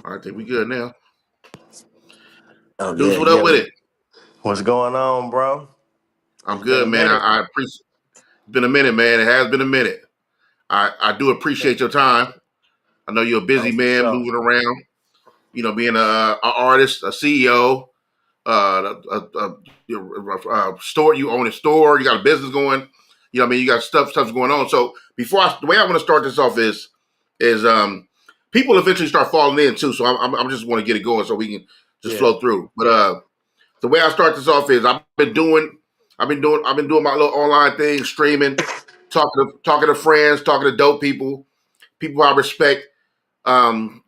I think we good now. Oh Deuce, yeah, what up yeah. with it? What's going on, bro? I'm It's been good, a man. minute. I appreciate. It's been a minute, man. It has been a minute. I do appreciate your time. I know you're a busy Oh, for man, sure. moving around. Being a artist, a CEO, a store. You own a store. You got a business going. What I mean, you got stuff's going on. So the way I want to start this off is people eventually start falling in too. So I'm just want to get it going so we can just Yeah, flow through. But the way I start this off is I've been doing my little online thing, streaming, talking to friends, talking to dope people I respect, um,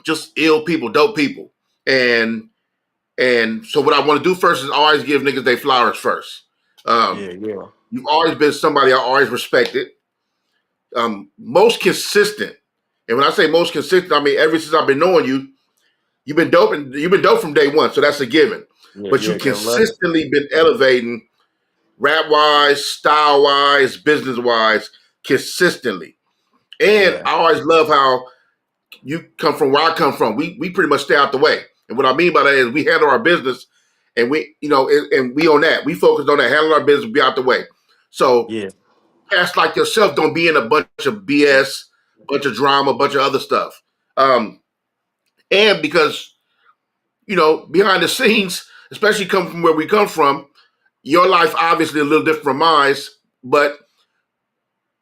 just ill people, dope people, and so what I want to do first is always give niggas their flowers first. yeah, Um, yeah, you've always been somebody I always respected, most consistent, and when I say most consistent, I mean ever since I've been knowing you, you've been dope from day one, so that's a given. yeah, But you yeah. Good luck. consistently been elevating rap wise, style wise, business wise, consistently. And Yeah, I always love how you come from where I come from. We pretty much stay out the way. And what I mean by that is we handle our business and and we on that. We focus on that, handle our business, be out the way. So yeah, cats like yourself don't be in a bunch of BS, bunch of drama, bunch of other stuff. Um, and because, behind the scenes, especially coming from where we come from, your life obviously a little different from mine, but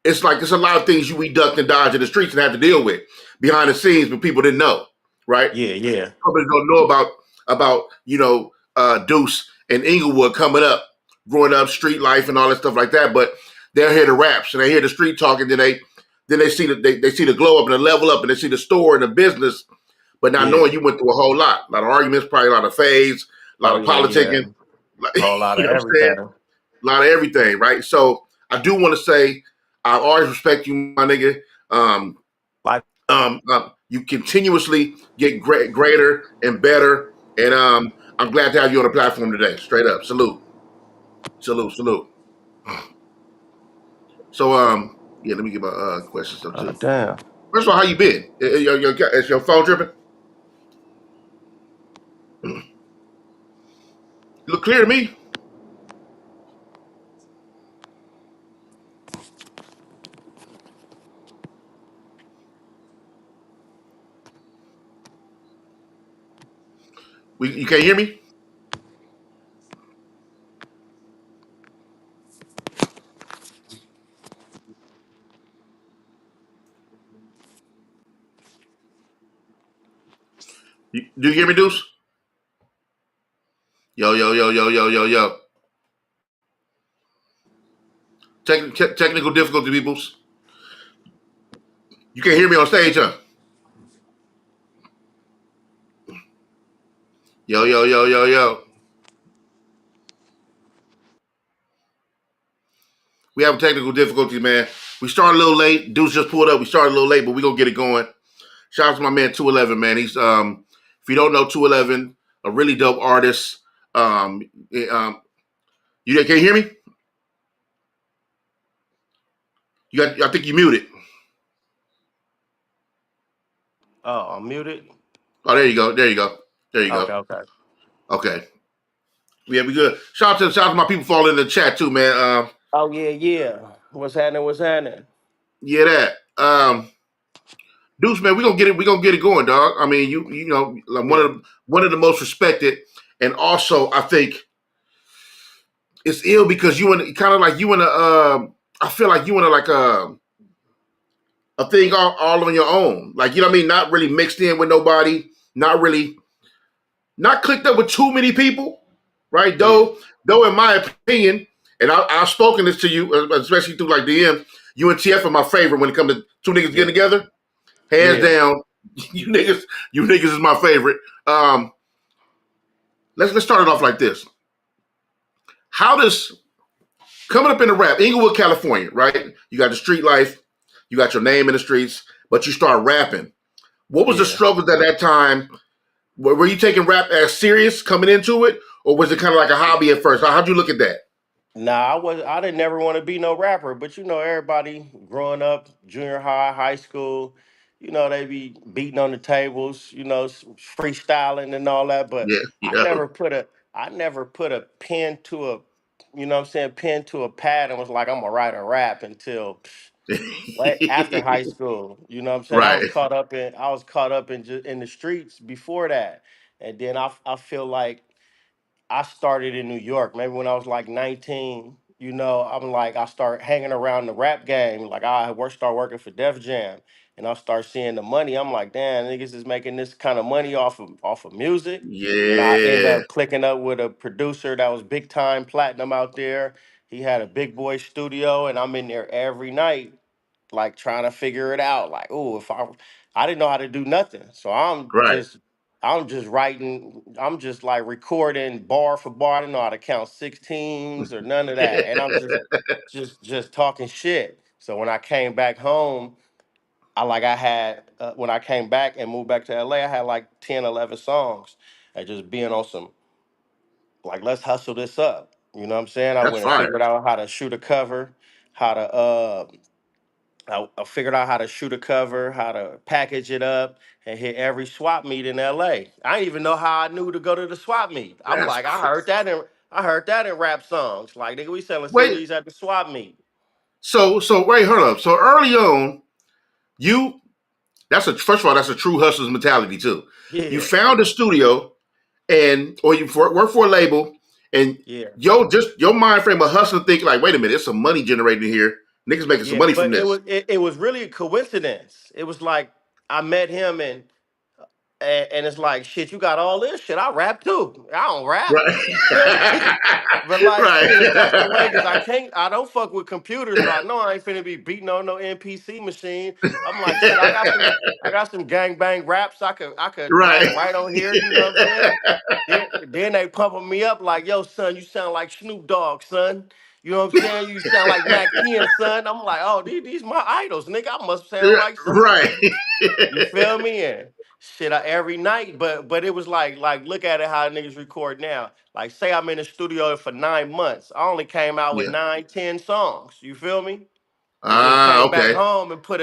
it's like there's a lot of things we ducked and dodged in the streets and had to deal with behind the scenes, but people didn't know, right? yeah, yeah, Probably don't know about Deuce and Inglewood coming up, growing up, street life and all that stuff like that. But they'll hear the raps and they hear the street talk, and then they see they see the glow up and the level up, and they see the store and the business. But not yeah. knowing you went through a whole lot of arguments, probably a lot of fades, a lot Oh of yeah, yeah. politicking, Whole lot you of know what I'm saying? everything. A lot of everything, right? So I do want to say I always respect you, my nigga. Um, Like, you continuously get greater and better, and I'm glad to have you on the platform today. Straight up, salute, salute, salute. So yeah, let me get my question stuff oh too. damn. First of all, how you been? Is your phone tripping? You look clear to me. You can't hear me? Do you hear me, Deuce? Yo, yo, yo, yo, yo, yo, yo. Technical difficulty, peoples. You can't hear me on stage, huh? Yo, yo, yo, yo, yo. We have technical difficulties, man. We started a little late. Deuce just pulled up. We started a little late, but we're gonna get it going. Shout out to my man 2Eleven, man. He's if you don't know 2Eleven, a really dope artist. Um, you can't hear me? I think you muted. Oh, I'm muted. Oh, there you go. There you go. There you Okay, go. okay. Okay. Yeah, we good. Shout out to my people falling in the chat too, man. Oh yeah, yeah. What's happening? What's happening? Yeah, that. Deuce, man, we gonna get it. We gonna get it going, dog. I mean, you know, like Yeah. one of the most respected, and also I think it's ill because you in kind of like you in a. I feel like you in a like a thing all on your own. Like, you know what I mean? Not really mixed in with nobody, not really, not clicked up with too many people, right? Yeah. Though, in my opinion, and I've spoken this to you, especially through like DM, you and TF are my favorite when it comes to two niggas Yeah. getting together. Hands Yeah. down, you niggas, you niggas is my favorite. Let's start it off like this. How does coming up in the rap, Inglewood, California, right? You got the street life, you got your name in the streets, but you start rapping. What was the Yeah. struggles at that time? Were you taking rap as serious coming into it, or was it kind of like a hobby at first? How'd you look at that? Nah, I was. I didn't never want to be no rapper, but everybody growing up, junior high, high school, they be beating on the tables, freestyling and all that. But Yeah, I yeah. never put a I never put a pen to a pen to a pad and was like, I'm gonna write a rap until right after high school. You know what I'm saying? Right. I was caught up in just in the streets before that. And then I feel like I started in New York, maybe when I was like 19. I'm like, I start hanging around the rap game. Like start working for Def Jam, and I start seeing the money. I'm like, damn, niggas is making this kind of money off of music. And I end Yeah. up clicking up with a producer that was big time platinum out there. He had a big boy studio, and I'm in there every night like trying to figure it out. Like, oh, if I didn't know how to do nothing. So Right. I'm just writing, I'm just like recording bar for bar. I didn't know how to count 16s or none of that. And I'm just talking shit. So when I came back home, I had when I came back and moved back to LA, I had like 10, 11 songs and just being on some like let's hustle this up. You know what I'm saying? I That's went and fire. figured out how to shoot a cover, how to I figured out how to shoot a cover, how to package it up, and hit every swap meet in LA. I didn't even know how I knew to go to the swap meet. I'm That's like, I heard that in rap songs. Like, nigga, we selling wait. CDs at the swap meet. So wait, hold up. So early on, you that's a first of all, that's a true hustler's mentality too. You Yeah, found a studio and or you work for a label and yeah, just your mind frame of hustling think like, wait a minute, there's some money generating here. Niggas making some yeah. money from But this. it was really a coincidence. It was like I met him and it's like, shit, you got all this shit. I rap too. I don't rap. Right. You feel me? But like, Right. shit, if that's the way, because I don't fuck with computers, so I know I ain't finna be beating on no NPC machine. I'm like, shit, I got some gang bang raps I could Right. write on here. You know what I'm saying? Then they pumping me up like, yo, son, you sound like Snoop Dogg, son. You know what I'm saying? You sound like Mac 10, son. I'm like, oh, these my idols, nigga. I must sound like something. Right. You feel me? And shit, every night, but it was like look at it how niggas record now. Like say I'm in the studio for 9 months. I only came out with Yeah. 9, 10 songs. You feel me? And then Ah, came back okay. home and put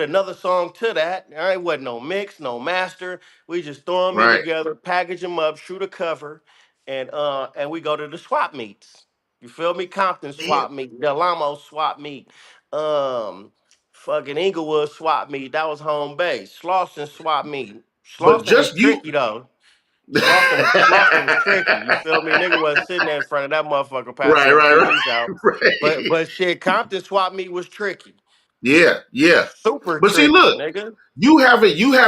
another song to that. There ain't wasn't no mix, no master. We just throw them in Right. together, package them up, shoot a cover, and we go to the swap meets. You feel me? Compton Damn. swap meet, Del Amo swap meet, um, fucking Inglewood swap meet. That was home base. Slauson swap meet. But Slauson was just you. tricky though. Slauson was tricky. You feel me? Nigga wasn't sitting there in front of that motherfucker passing Right, no right, CDs out. right, right. But shit, Compton swap meet was tricky. Yeah, yeah. Super But see, tricky, look, nigga. you have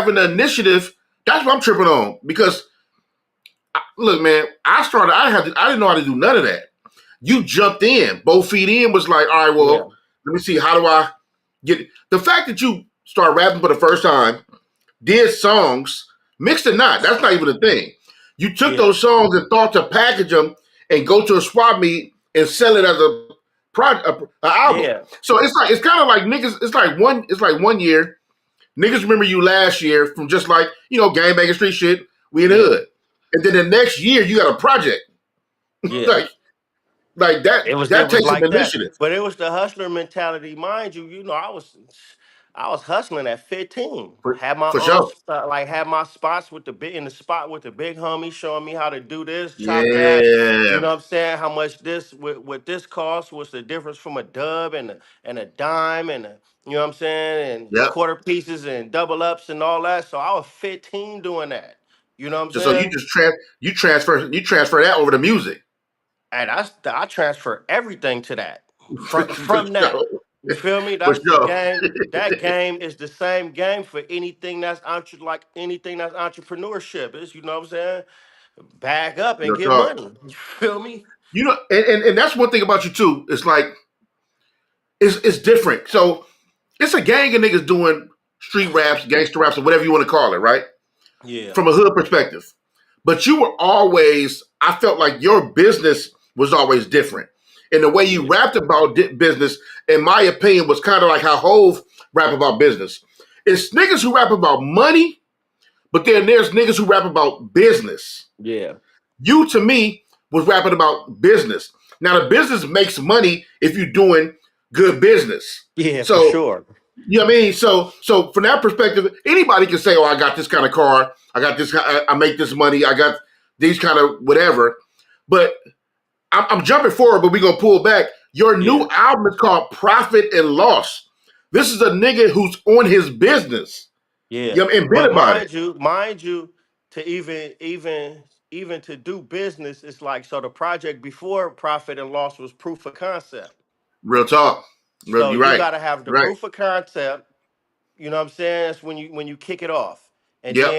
an initiative. That's what I'm tripping on because look, man, I didn't know how to do none of that. You jumped in, both feet in, was like, all right, Yeah, well, let me see, how do I get the fact that you start rapping for the first time, did songs, mixed or not, that's not even a thing. You took yeah, those songs and thought to package them and go to a swap meet and sell it as a album. yeah, So it's kind of like niggas. It's like 1 year. Niggas remember you last year from just like gang banging street shit. We in the yeah, hood, and then the next year you got a project yeah. like like that. It That was takes some like that. initiative But it was the hustler mentality, mind you. I was hustling at 15. for Had my for own sure. had my spots with the big in the spot with the big homie showing me how to do this, chop that. You Yeah. know what I'm saying? How much this with this cost, what's the difference from a dub and a dime and you know what I'm saying? And Yep. quarter pieces and double ups and all that. So I was 15 doing that. You know what I'm So you saying? just you transfer that over to music And I transfer everything to that for from that. sure. You feel me? For That's the sure. game. That game is the same game for anything that's entrepreneurship. Is you know what I'm saying? Bag up and Real get talk. money. You feel me? And that's one thing about you too. It's like it's different. So it's a gang of niggas doing street raps, gangster raps, or whatever you want to call it, right? Yeah. From a hood perspective. But you were always, I felt like your business was always different. And the way you Yeah. rapped about business, in my opinion, was kind of like how Hove rap about business. It's niggas who rap about money, but then there's niggas who rap about business. Yeah. You, to me, was rapping about business. Now, the business makes money if you're doing good business. Yeah, for So sure. You know what I mean? So from that perspective, anybody can say, "Oh, I got this kind of car. I got this. I make this money. I got these kind of whatever." But I'm jumping forward, but we're gonna pull back. Your Yeah, new album is called Profit and Loss. This is a nigga who's on his business. yeah. You know, and been But about it. mind you, to even to do business, it's like so. The project before Profit and Loss was proof of concept. Real talk. So You're you right. got to have the Right. proof of concept. You know what I'm saying? That's when you kick it off, and Yep.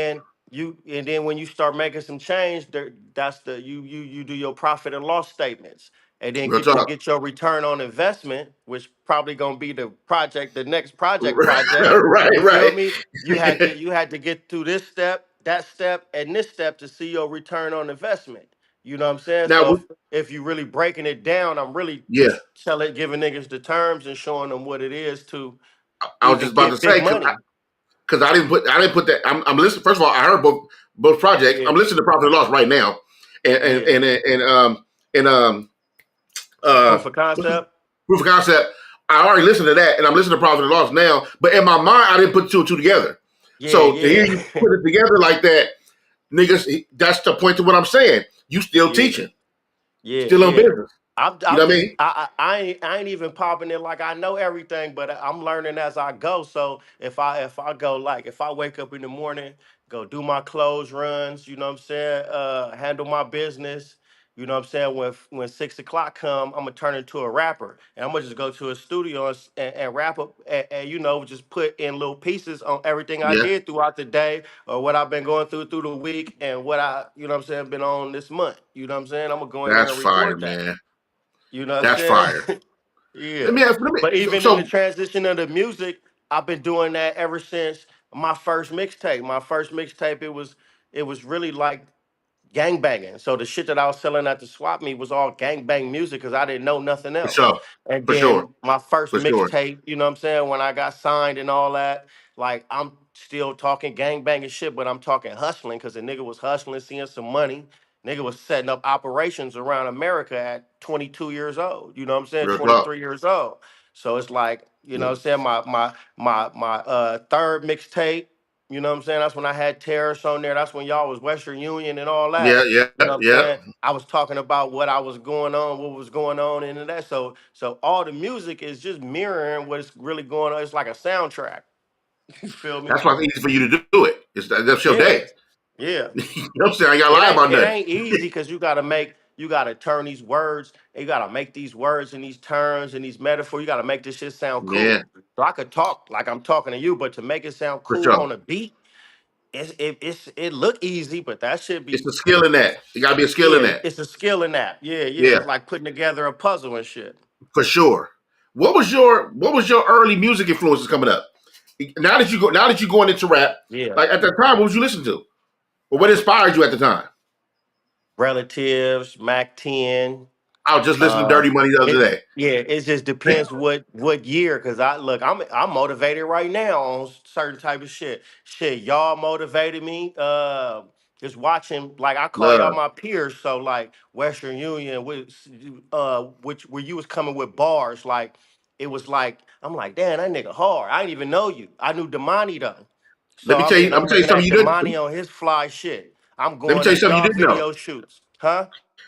then when you start making some change, that's the you do your profit and loss statements, and then Real get talk. get your return on investment, which probably gonna be the next project. Right. You feel Right. me? You had to get through this step, that step, and this step to see your return on investment. You know what I'm saying? Now, So if you really breaking it down, I'm really yeah, giving niggas the terms and showing them what it is to I was just even about to get big say money. because I didn't put that. I'm listening. First of all, I heard both projects. Yeah, I'm listening to Profit and Loss right now, and yeah. and Proof uh of what's this? concept. Proof of Concept. I already listened to that, and I'm listening to Profit and Loss now. But in my mind, I didn't put two and two together. Yeah, So to hear yeah, you put it together like that, niggas, that's the point to what I'm saying. You still yeah. teaching, Yeah, still in yeah. business. You I'm know what I just mean? I ain't even popping it like I know everything, but I'm learning as I go. So if I go like if I wake up in the morning, go do my clothes runs, you know what I'm saying, handle my business, you know what I'm saying. When 6 o'clock come, I'm gonna turn into a rapper, and I'm gonna just go to a studio and rap up, and just put in little pieces on everything I Yeah, did throughout the day or what I've been going through the week and what I you know what I'm saying been on this month. You know what I'm saying. I'm gonna go in there that's and fire, record that. man. You know what I'm That's saying? fire. Let Yeah. me ask. Let me. But So, even in the so transition of the music, I've been doing that ever since my first mixtape. My first mixtape, it was really like gang banging. So the shit that I was selling at the swap meet was all gang bang music because I didn't know nothing for else. sure, And for sure, then my first for sure. mixtape, you know what I'm saying, when I got signed and all that, like I'm still talking gang banging shit, but I'm talking hustling because the nigga was hustling, seeing some money. Nigga was setting up operations around America at 22 years old. You know what I'm saying? Real talk. 23 years old. So it's like, you know what I'm saying, my third mixtape, you know what I'm saying? That's when I had Terrace on there. That's when y'all was Western Union and all that. Yeah, yeah, You know what I'm yeah. saying? I was talking about what I was going on, what was going on into that. So all the music is just mirroring what's really going on. It's like a soundtrack. You feel me? That's why it's easy for you to do it. That's your Yeah. day. Yeah. You know what I'm saying? I got to It lie ain't about it nothing. ain't easy because you gotta turn these words, and you gotta make these words and these terms and these metaphors. You gotta make this shit sound Yeah, cool. So I could talk like I'm talking to you, but to make it sound for cool sure. on a beat, it look easy, but that should It's be a skill in that. It got to be a skill in yeah, that. it's a skill in that. Yeah, yeah. Yeah, It's like putting together a puzzle and shit. for sure. What was your early music influences coming up? Now that you going into rap, Yeah. like at that time, what was you listening to? Or what inspired you at the time? Relatives, Mac 10. I was just listening to Uh, Dirty Money the other it day. yeah, it just depends what year. Cause I'm motivated right now on certain type of shit. Shit, y'all motivated me. Just watching, like I call y'all Love. my peers. So like Western Union, which where you was coming with bars, like it was like I'm like, damn, that nigga hard. I didn't even know you. I knew Damani though. Let So me tell you. I'm I'm gonna tell you looking something at you didn't. Damani on his fly shit. I'm Let me going tell to you something you y'all didn't know. video shoots, huh?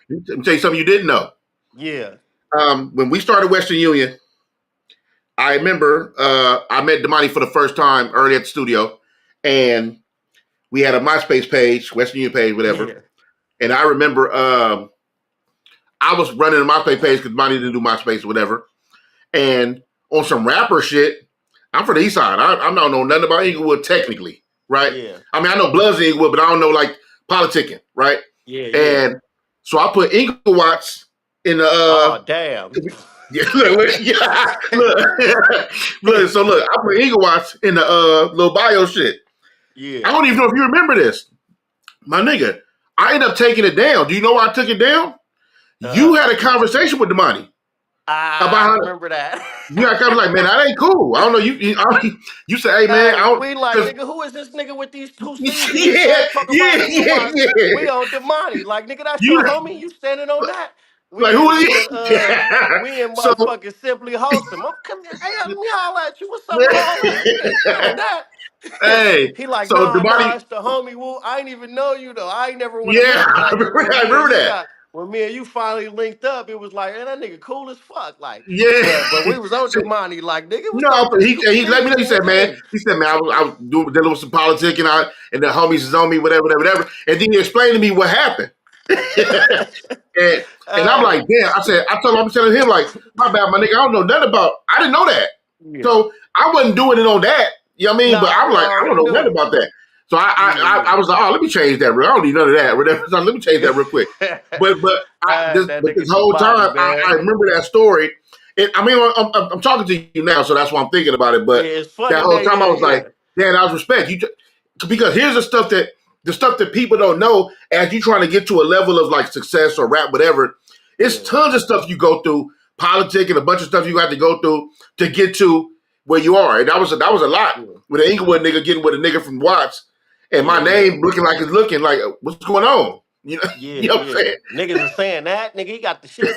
Let me tell you something you didn't know. Yeah. When we started Western Union, I remember I met Damani for the first time early at the studio, and we had a MySpace page, Western Union page, whatever. Yeah. And I remember I was running a MySpace page because Damani didn't do MySpace or whatever. And on some rapper shit, I'm from the East Side. I don't know nothing about Inglewood technically, right? Yeah. I mean, I know Bloods in Inglewood, but I don't know like politicking, right? Yeah. Yeah. And so I put Inglewatts in the Oh damn. yeah, look, yeah, look, look. So look, I put Inglewots in the little bio shit. I Yeah. don't even know if you remember this, my nigga. I ended up taking it down. Do you know why I took it down? You Uh-huh. had a conversation with Damani I about how remember that. you got kind of like, man, that ain't cool. I don't know. You say, hey, man, I Hey, don't, we like, because nigga, who is this nigga with these two C's in his yeah, shirt talking about yeah, Ingle yeah, Watts? yeah. We on Demani. Like, nigga, that's You your homie. You standing on that? Like who are we you? in Yeah. we in So motherfucking simply wholesome. I'm come here, hey, let me holler at you. What's up with all that? You ain't saying that. hey, He like, so the nah, body, it's the homie Woo. I ain't even know you though. I ain't never want to yeah, mention I that nigga. remember, I remember that. When me and you finally linked up, it was like, man, that nigga cool as fuck. Like, Yeah. but we was on the money, like, nigga, what's up No, with but this he let me know. nigga? He said, man, Hey. I was dealing with some politic and the homies is on me, whatever, whatever, whatever. And then he explained to me what happened. and I'm like, Hey. damn. I'm telling him like, my bad, my nigga. I don't know nothing about. I didn't know that, Yeah. so I wasn't doing it on that. You know what I mean? But Nah, I'm we like, I don't already know nothing knew. about that. So Yeah, I was like, oh, let me change that. I don't need none of that. Whatever. So let me change yeah. that real quick. That But this nigga whole Damani, time I man. remember that story. I mean, I'm talking to you now, so that's why I'm thinking about it. Yeah, But it's that funny whole that, time I yeah, was like, yeah. man, I was respect you because here's the stuff that people don't know as you trying to get to a level of like success or rap, whatever. It's Yeah. tons of stuff you go through, politic and a bunch of stuff you got to go through to get to where you are. And that was a lot Yeah. with an Inglewood nigga getting with a nigga from Watts and Yeah, my yeah. name looking like it's looking like what's going on? You know, Yeah, you know what I'm yeah. saying? Niggas are saying that. Nigga, he got the shit.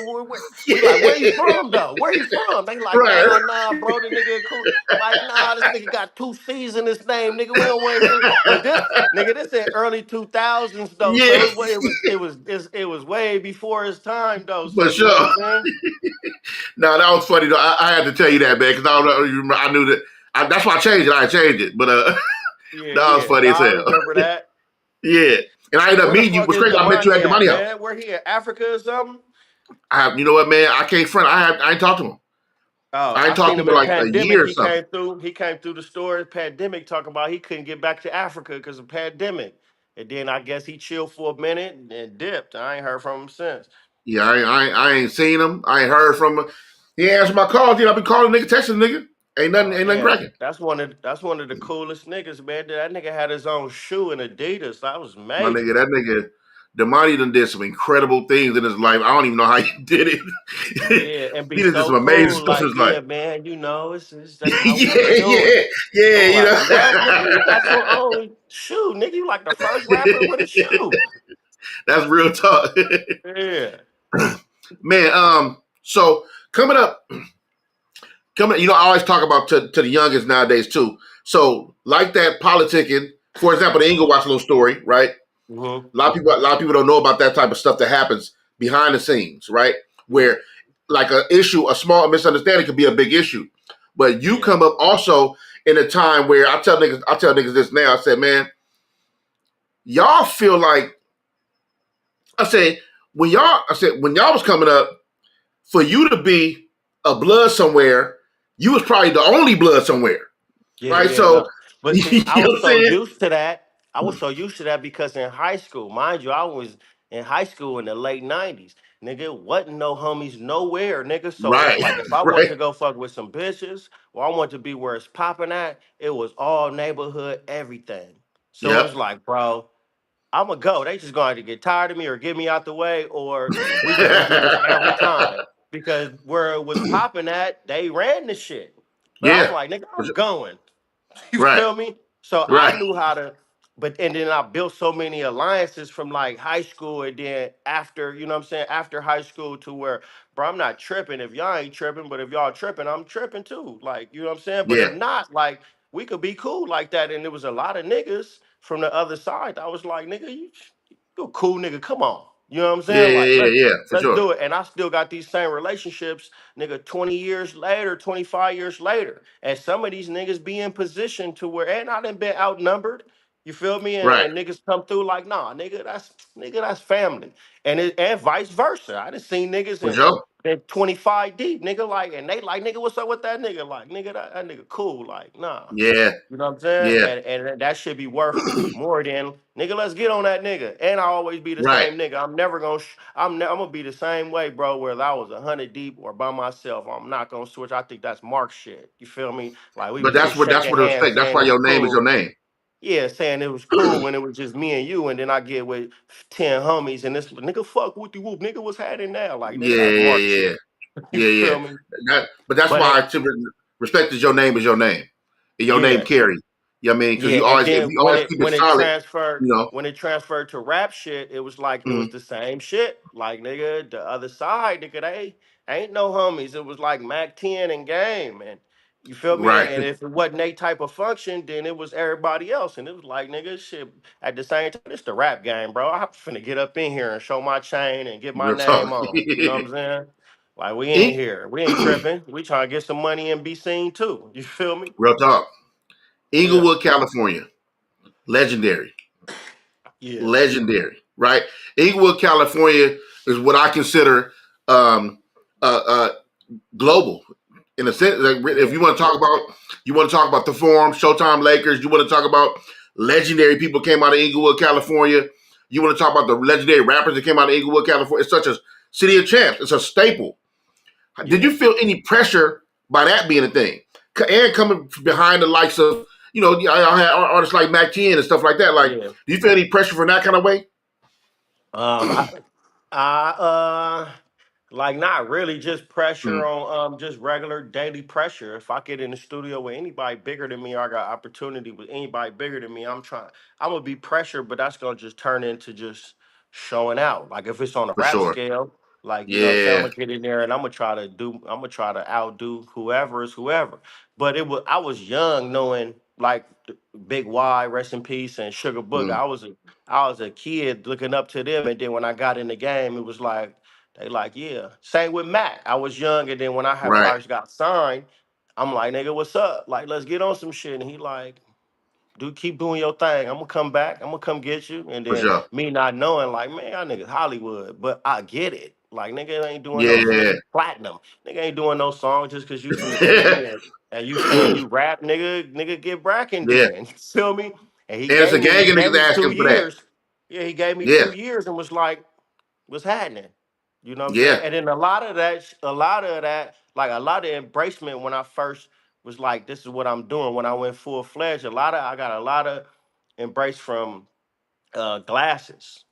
We like, where he Yeah. from though? Where he from? They like, Right. nah, bro, the nigga cool. Like, nah, this nigga got 2 C's in his name, nigga. We don't wait for but this in early 2000s though. Yeah. So it was way before his time though. For So you know what sure. I'm saying? No, that was funny though. I had to tell you that, man, because I don't know. I knew that. That's why I changed it. I changed it, but Yeah, that was yeah. funny as Nah, I hell. remember that. Yeah, and I ended up Where the meeting you. fuck What's is crazy? I met you Damani at the at, money house. man? Where he at? Africa or something? You know what, man? I can't front. I ain't talked to him. Oh, I I ain't talked seen to him him in in like a year pandemic. or something. He came through the store. Pandemic, talking about he couldn't get back to Africa because of pandemic. And then I guess he chilled for a minute and dipped. I ain't heard from him since. Yeah, I ain't seen him. I ain't heard from him. He ain't answered my calls. You know, I been calling nigga, texting nigga. Oh Ain't nothing damn, cracking. that's one of the coolest niggas, man. That nigga had his own shoe in Adidas. That was My nigga, major. that nigga, Damani done did some incredible things in his life. I don't even know how he did it. Yeah, and be He did so some amazing cool. stuff in Like, his life. yeah, man, that's how we Yeah, do it. yeah, I'm you like, know. what, nigga? You got your own shoe, nigga. You like the first rapper with a shoe. That's real talk. Yeah. Man, so coming, you know, I always talk about to the youngest nowadays too. So, like that politicking, for example, the Inglewood little story, right? Mm-hmm. A lot of people don't know about that type of stuff that happens behind the scenes, right? Yeah. Where like a small misunderstanding could be a big issue. But you Yeah. come up also in a time where I tell niggas this now. I said, man, y'all feel like I said when y'all was coming up, for you to be a blood somewhere, you was probably the only blood somewhere, Yeah, right? yeah, So no. But see, you I know was what I'm so saying? used to that. I was so used to that because in high school, mind you, I was in high school in the late 90s. Nigga, wasn't no homies nowhere, nigga. So it's Right, like if I want right. to go fuck with some bitches or I want to be where it's popping at, it was all neighborhood, everything. So Yep. it's like, bro, I'ma go. They just going to get tired of me or get me out the way, or we just gonna do this every time. Because where it was popping at, they ran the shit. But I'm Yeah. like, nigga, I'm going. You Right. feel me? So I Right. knew how to, but and then I built so many alliances from like high school and then after, you know what I'm saying, after high school to where, bro, I'm not tripping if y'all ain't tripping, but if y'all tripping, I'm tripping too. Like, you know what I'm saying? But if Yeah. not, like, we could be cool like that. And there was a lot of niggas from the other side. I was like, nigga, you a cool nigga. Come on. You know what I'm Yeah. saying? Yeah. Like, Yeah. Yeah. For let's sure. do it. And I still got these same relationships, nigga, 20 years later, 25 years later. And some of these niggas be in position to where, and I done been outnumbered. You feel me? Right. And niggas come through like, nah, nigga, that's family. And vice versa. I done seen niggas For sure. in 25 deep, nigga, like, and they like, nigga, what's up with that nigga? Like, nigga, that nigga cool. Like, nah. Yeah. You know what I'm saying? Yeah. And that should be worth more than nigga. Let's get on that nigga. And I always be the Right. same nigga. I'm never gonna. I'm gonna be the same way, bro. Whether I was 100 deep or by myself, I'm not gonna switch. I think that's Mark shit. You feel me? Like we But was just that's shaking what the hands, respect. That's saying why it was your name is your cool. name. Yeah, saying it was cool when it was just me and you, and then I get with 10 homies, and this nigga fuck whoopty whoop, nigga what's happening now? Like nigga, Yeah. that's Mark Yeah. shit. You Yeah. Yeah. feel me? But that's But why respect is your name is your name. And your name yeah, carry. You know what I mean? Because Yeah, and if then you always keep it solid, you know. when it transferred to rap shit, it was like it was Mhm. the same shit. Like nigga, the other side, nigga, they ain't no homies. It was like Mac 10 and Game, and you feel me? Right. And if it wasn't a type of function, then it was everybody else. And it was like, nigga, shit, at the same time, it's the rap game, bro. I'm finna get up in here and show my chain and get my Real talk. name on. You know what I'm saying? Like we ain't Ink, here. We ain't tripping. We trying to get some money and be seen too. You feel me? real talk. Yeah. Inglewood, California. Legendary. Yeah. Legendary. Right? Inglewood, California is what I consider um, uh, global in a sense. Like, if Yeah. you want to talk about the Forum, Showtime Lakers. You want to talk about legendary people came out of Inglewood, California. You want to talk about the legendary rappers that came out of Inglewood, California. It's such a city of champs. It's a staple. Did Yeah. you feel any pressure by that being a thing? And coming behind the likes of, I had artists like Mac 10 and stuff like that. Like, Yeah. do you feel any pressure from that kind of way? Um, I, I like not really just pressure Mm, on just regular daily pressure. If I get in the studio with anybody bigger than me or I got opportunity with anybody bigger than me, I'm gonna be pressured, but that's gonna just turn into just showing out. Like if it's on a for rap sure. scale, like you know what I'm saying, I'm Yeah. gonna get in there and I'm gonna try to outdo whoever is whoever. But I was young knowing like Big Y, rest in peace, and Sugar Booger. Mm, I was a kid looking up to them, and then when I got in the game, it was like they like, yeah. Same with Matt. I was young, and then when I had right. first got signed, I'm like, nigga, what's up? Like, let's get on some shit. And he like, dude, keep doing your thing. I'm gonna come back. I'm gonna come get you. And For then sure. me not knowing, like, man, y'all niggas Hollywood, but I get it. Like, nigga ain't doing no Yeah. nigga platinum. Nigga ain't doing no song just cause you from the city and you saying you rap, nigga get bracking Yeah. then. You feel me? And And it's a gang he of gave niggas me two asking for that. years. Yeah, he gave me Yeah. 2 years and was like, what's happening? You know what I'm saying? Yeah. And then a lot of that, like a lot of embracement when I first was like, this is what I'm doing. When I went full fledged, I got a lot of embrace from glasses.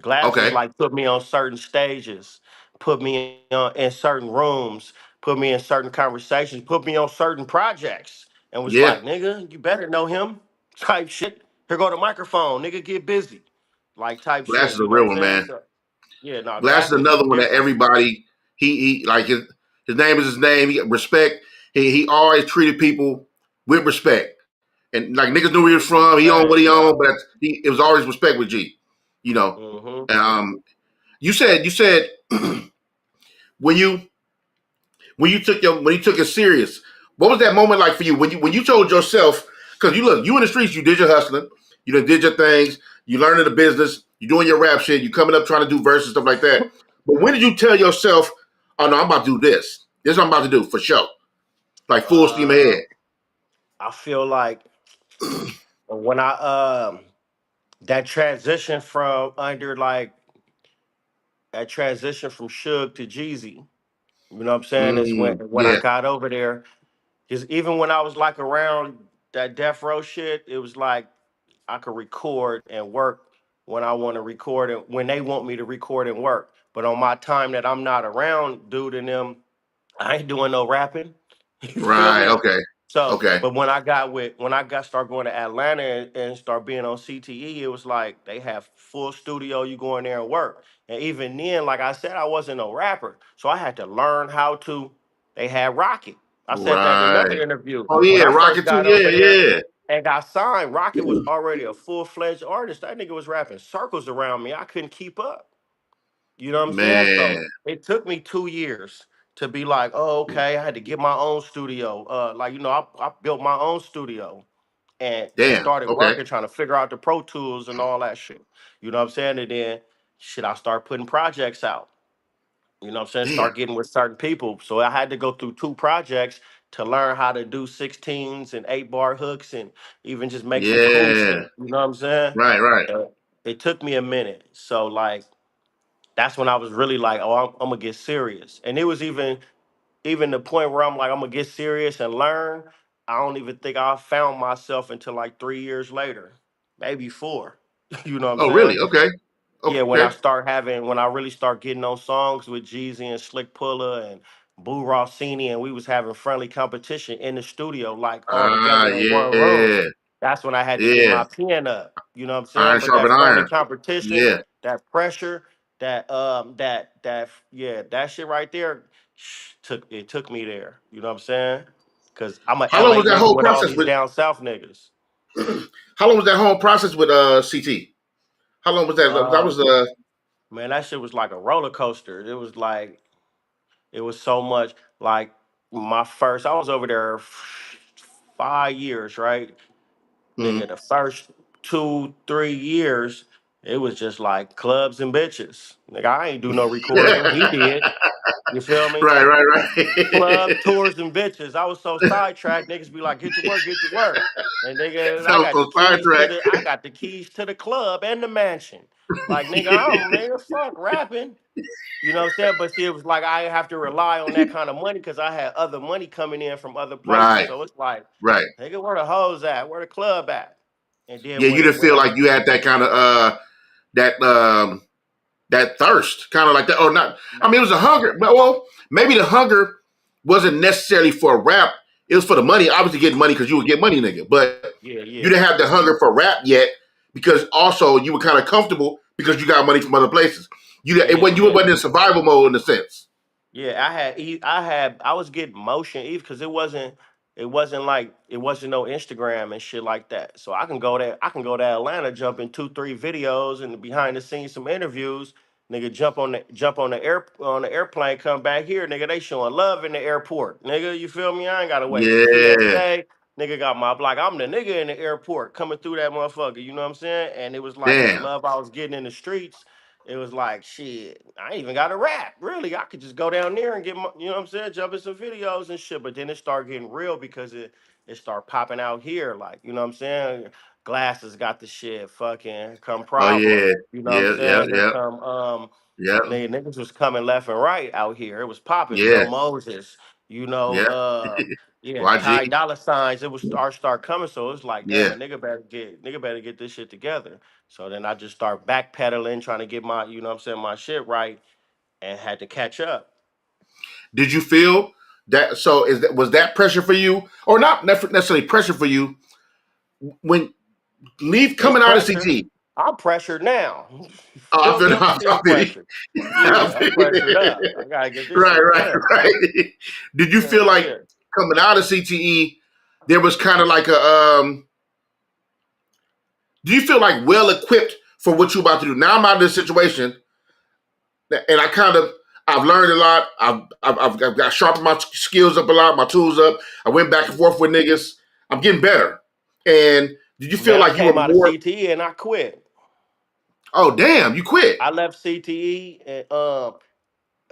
Glasses Okay. like put me on certain stages, put me in certain rooms, put me in certain conversations, put me on certain projects, and was Yeah. like, nigga, you better know him, type shit. Here go the microphone, nigga, get busy, like type Glass shit. is a You know real what I'm one, saying? man. So yeah, no, Glass is glasses was another one that different. everybody he like his name is his name. He got respect. He always treated people with respect. And like niggas knew where he was The from. He owned what same, he yeah. owned, but it was always respect with G. You know. Mm-hmm. Um you said when you when you took it serious, what was that moment like for you when you told yourself, because you in the streets, you did your hustling, you done did your things, you learning the business, you doing your rap shit, you coming up trying to do verses, stuff like that. But when did you tell yourself, oh no, I'm about to do this. This is what I'm about to do for sure. Like full steam Uh, ahead. I feel like when I that transition from under like that transition from Suge to Jeezy. You know what I'm saying? Is when I Yeah. got over there. Because even when I was like around that death row shit, it was like I could record and work when I want to record and when they want me to record and work. But on my time that I'm not around, dude and them, I ain't doing no rapping. You feel Right. me? Okay. So, Okay. but when I got start going to Atlanta and start being on CTE, it was like they have full studio. You go in there and work. And even then, like I said, I wasn't no rapper, so I had to learn how to. They had Rocket. I said that in another Right. interview. Oh When yeah, I first Rocket too. got Yeah, over there yeah. and got signed, Rocket was already a full fledged artist. That nigga was rapping circles around me. I couldn't keep up. You know what I'm saying? So Man. it took me 2 years to be like, oh, okay, I had to get my own studio. Like, I built my own studio and Damn. started Okay. working, trying to figure out the pro tools and all that shit. You know what I'm saying? And then shit, I start putting projects out. You know what I'm saying? Damn. Start getting with certain people. So I had to go through two projects to learn how to do 16s and 8 bar hooks and even just make some cool Yeah. shit. You know what I'm saying? Right, right. Uh, it took me a minute. So like that's when I was really like, oh, I'm gonna get serious. And it was even the point where I'm like, I'm gonna get serious and learn. I don't even think I found myself until like 3 years later, maybe four. You know what I'm Oh, saying? really? Okay. Yeah, Okay. when I really start getting on songs with Jeezy and Slick Puller and Boo Rossini, and we was having friendly competition in the studio, like all Ah, together in one room. yeah. That's when I had to get Yeah. my pen up. You know what I'm saying? Iron But that sharpen friendly iron. competition, Yeah. that pressure, that yeah, that shit right there took me there. You know what I'm saying? Cause I'm a How long LA was that nigga whole with all process these with? down south niggas. How long was that whole process with CT? How long was that? That Um, was man, that shit was like a roller coaster. It was like it was so much like my first. I was over there 5 years, right? Nigga, mhm. the first 2, 3 years, it was just like clubs and bitches. Nigga, I ain't do no recording. He did. You feel me? Right, right, right. Club tours and bitches. I was so sidetracked. Niggas be like, get to work. And nigga, and That I was got the so keys to sidetracked. the club and the mansion. Like nigga, I'm nigga, fuck rapping. You know what I'm saying? But see, it was like I have to rely on that kind of money because I had other money coming in from other places. Right, So it's like, right. nigga, where the hoes at? Where the club at? And then Yeah, you didn't when feel I like you had that kind of that that thirst, kind of like that, or not. I mean, it was a hunger, but well, maybe the hunger wasn't necessarily for rap. It was for the money. Obviously, getting money because you would get money, nigga. But yeah, you yeah, didn't have the hunger for rap yet because also you were kind of comfortable because you got money from other places. yeah, You yeah. wasn't in survival mode in a sense. Yeah, I was getting motion Eve because it wasn't no Instagram and shit like that. So I can go to Atlanta, jump in 2, 3 videos and behind the scenes some interviews. Nigga jump on the airplane, come back here, nigga. They showing love in the airport. Nigga, you feel me? I ain't gotta wait for Yeah. TSA. Nigga got my block. I'm the nigga in the airport coming through that motherfucker. You know what I'm saying? And it was like the Damn. love I was getting in the streets. It was like shit. I ain't even got to rap. Really, I could just go down there and get my, you know what I'm saying, jump in some videos and shit. But then it started getting real because it started popping out here. Like, you know what I'm saying? Glasses got the shit. Fucking come Oh problem. yeah. You know what I'm Yeah. Yeah. saying? Here Yeah. come Yeah. niggas was coming left and right out here. It was popping. Yeah. Lil Moses. You know, Yeah. yeah, YG. Ty Dolla Signs. It was start coming. So it's like, damn, Yeah. a nigga better get this shit together. So then I just start backpedaling, trying to get my, you know what I'm saying, my shit right, and had to catch up. Did you feel that? So was that pressure for you, or not necessarily pressure for you when leave It's coming out of pressure. CT? I'm pressured now. You Oh, I feel feel, me? I'm I still feel, pressured. I Yeah, I'm pressured up. feel, I gotta get this right, shit right, done. right. Did you Yeah, feel like yeah. coming out of CTE, there was kind of like a, do you feel like well equipped for what you're about to do? Now I'm out of this situation, and I've learned a lot. I've got sharpened my skills up a lot, my tools up. I went back and forth with niggas. I'm getting better. And did you feel Man, I like you were came out of more? CTE and I quit. Oh damn, you quit. I left CTE and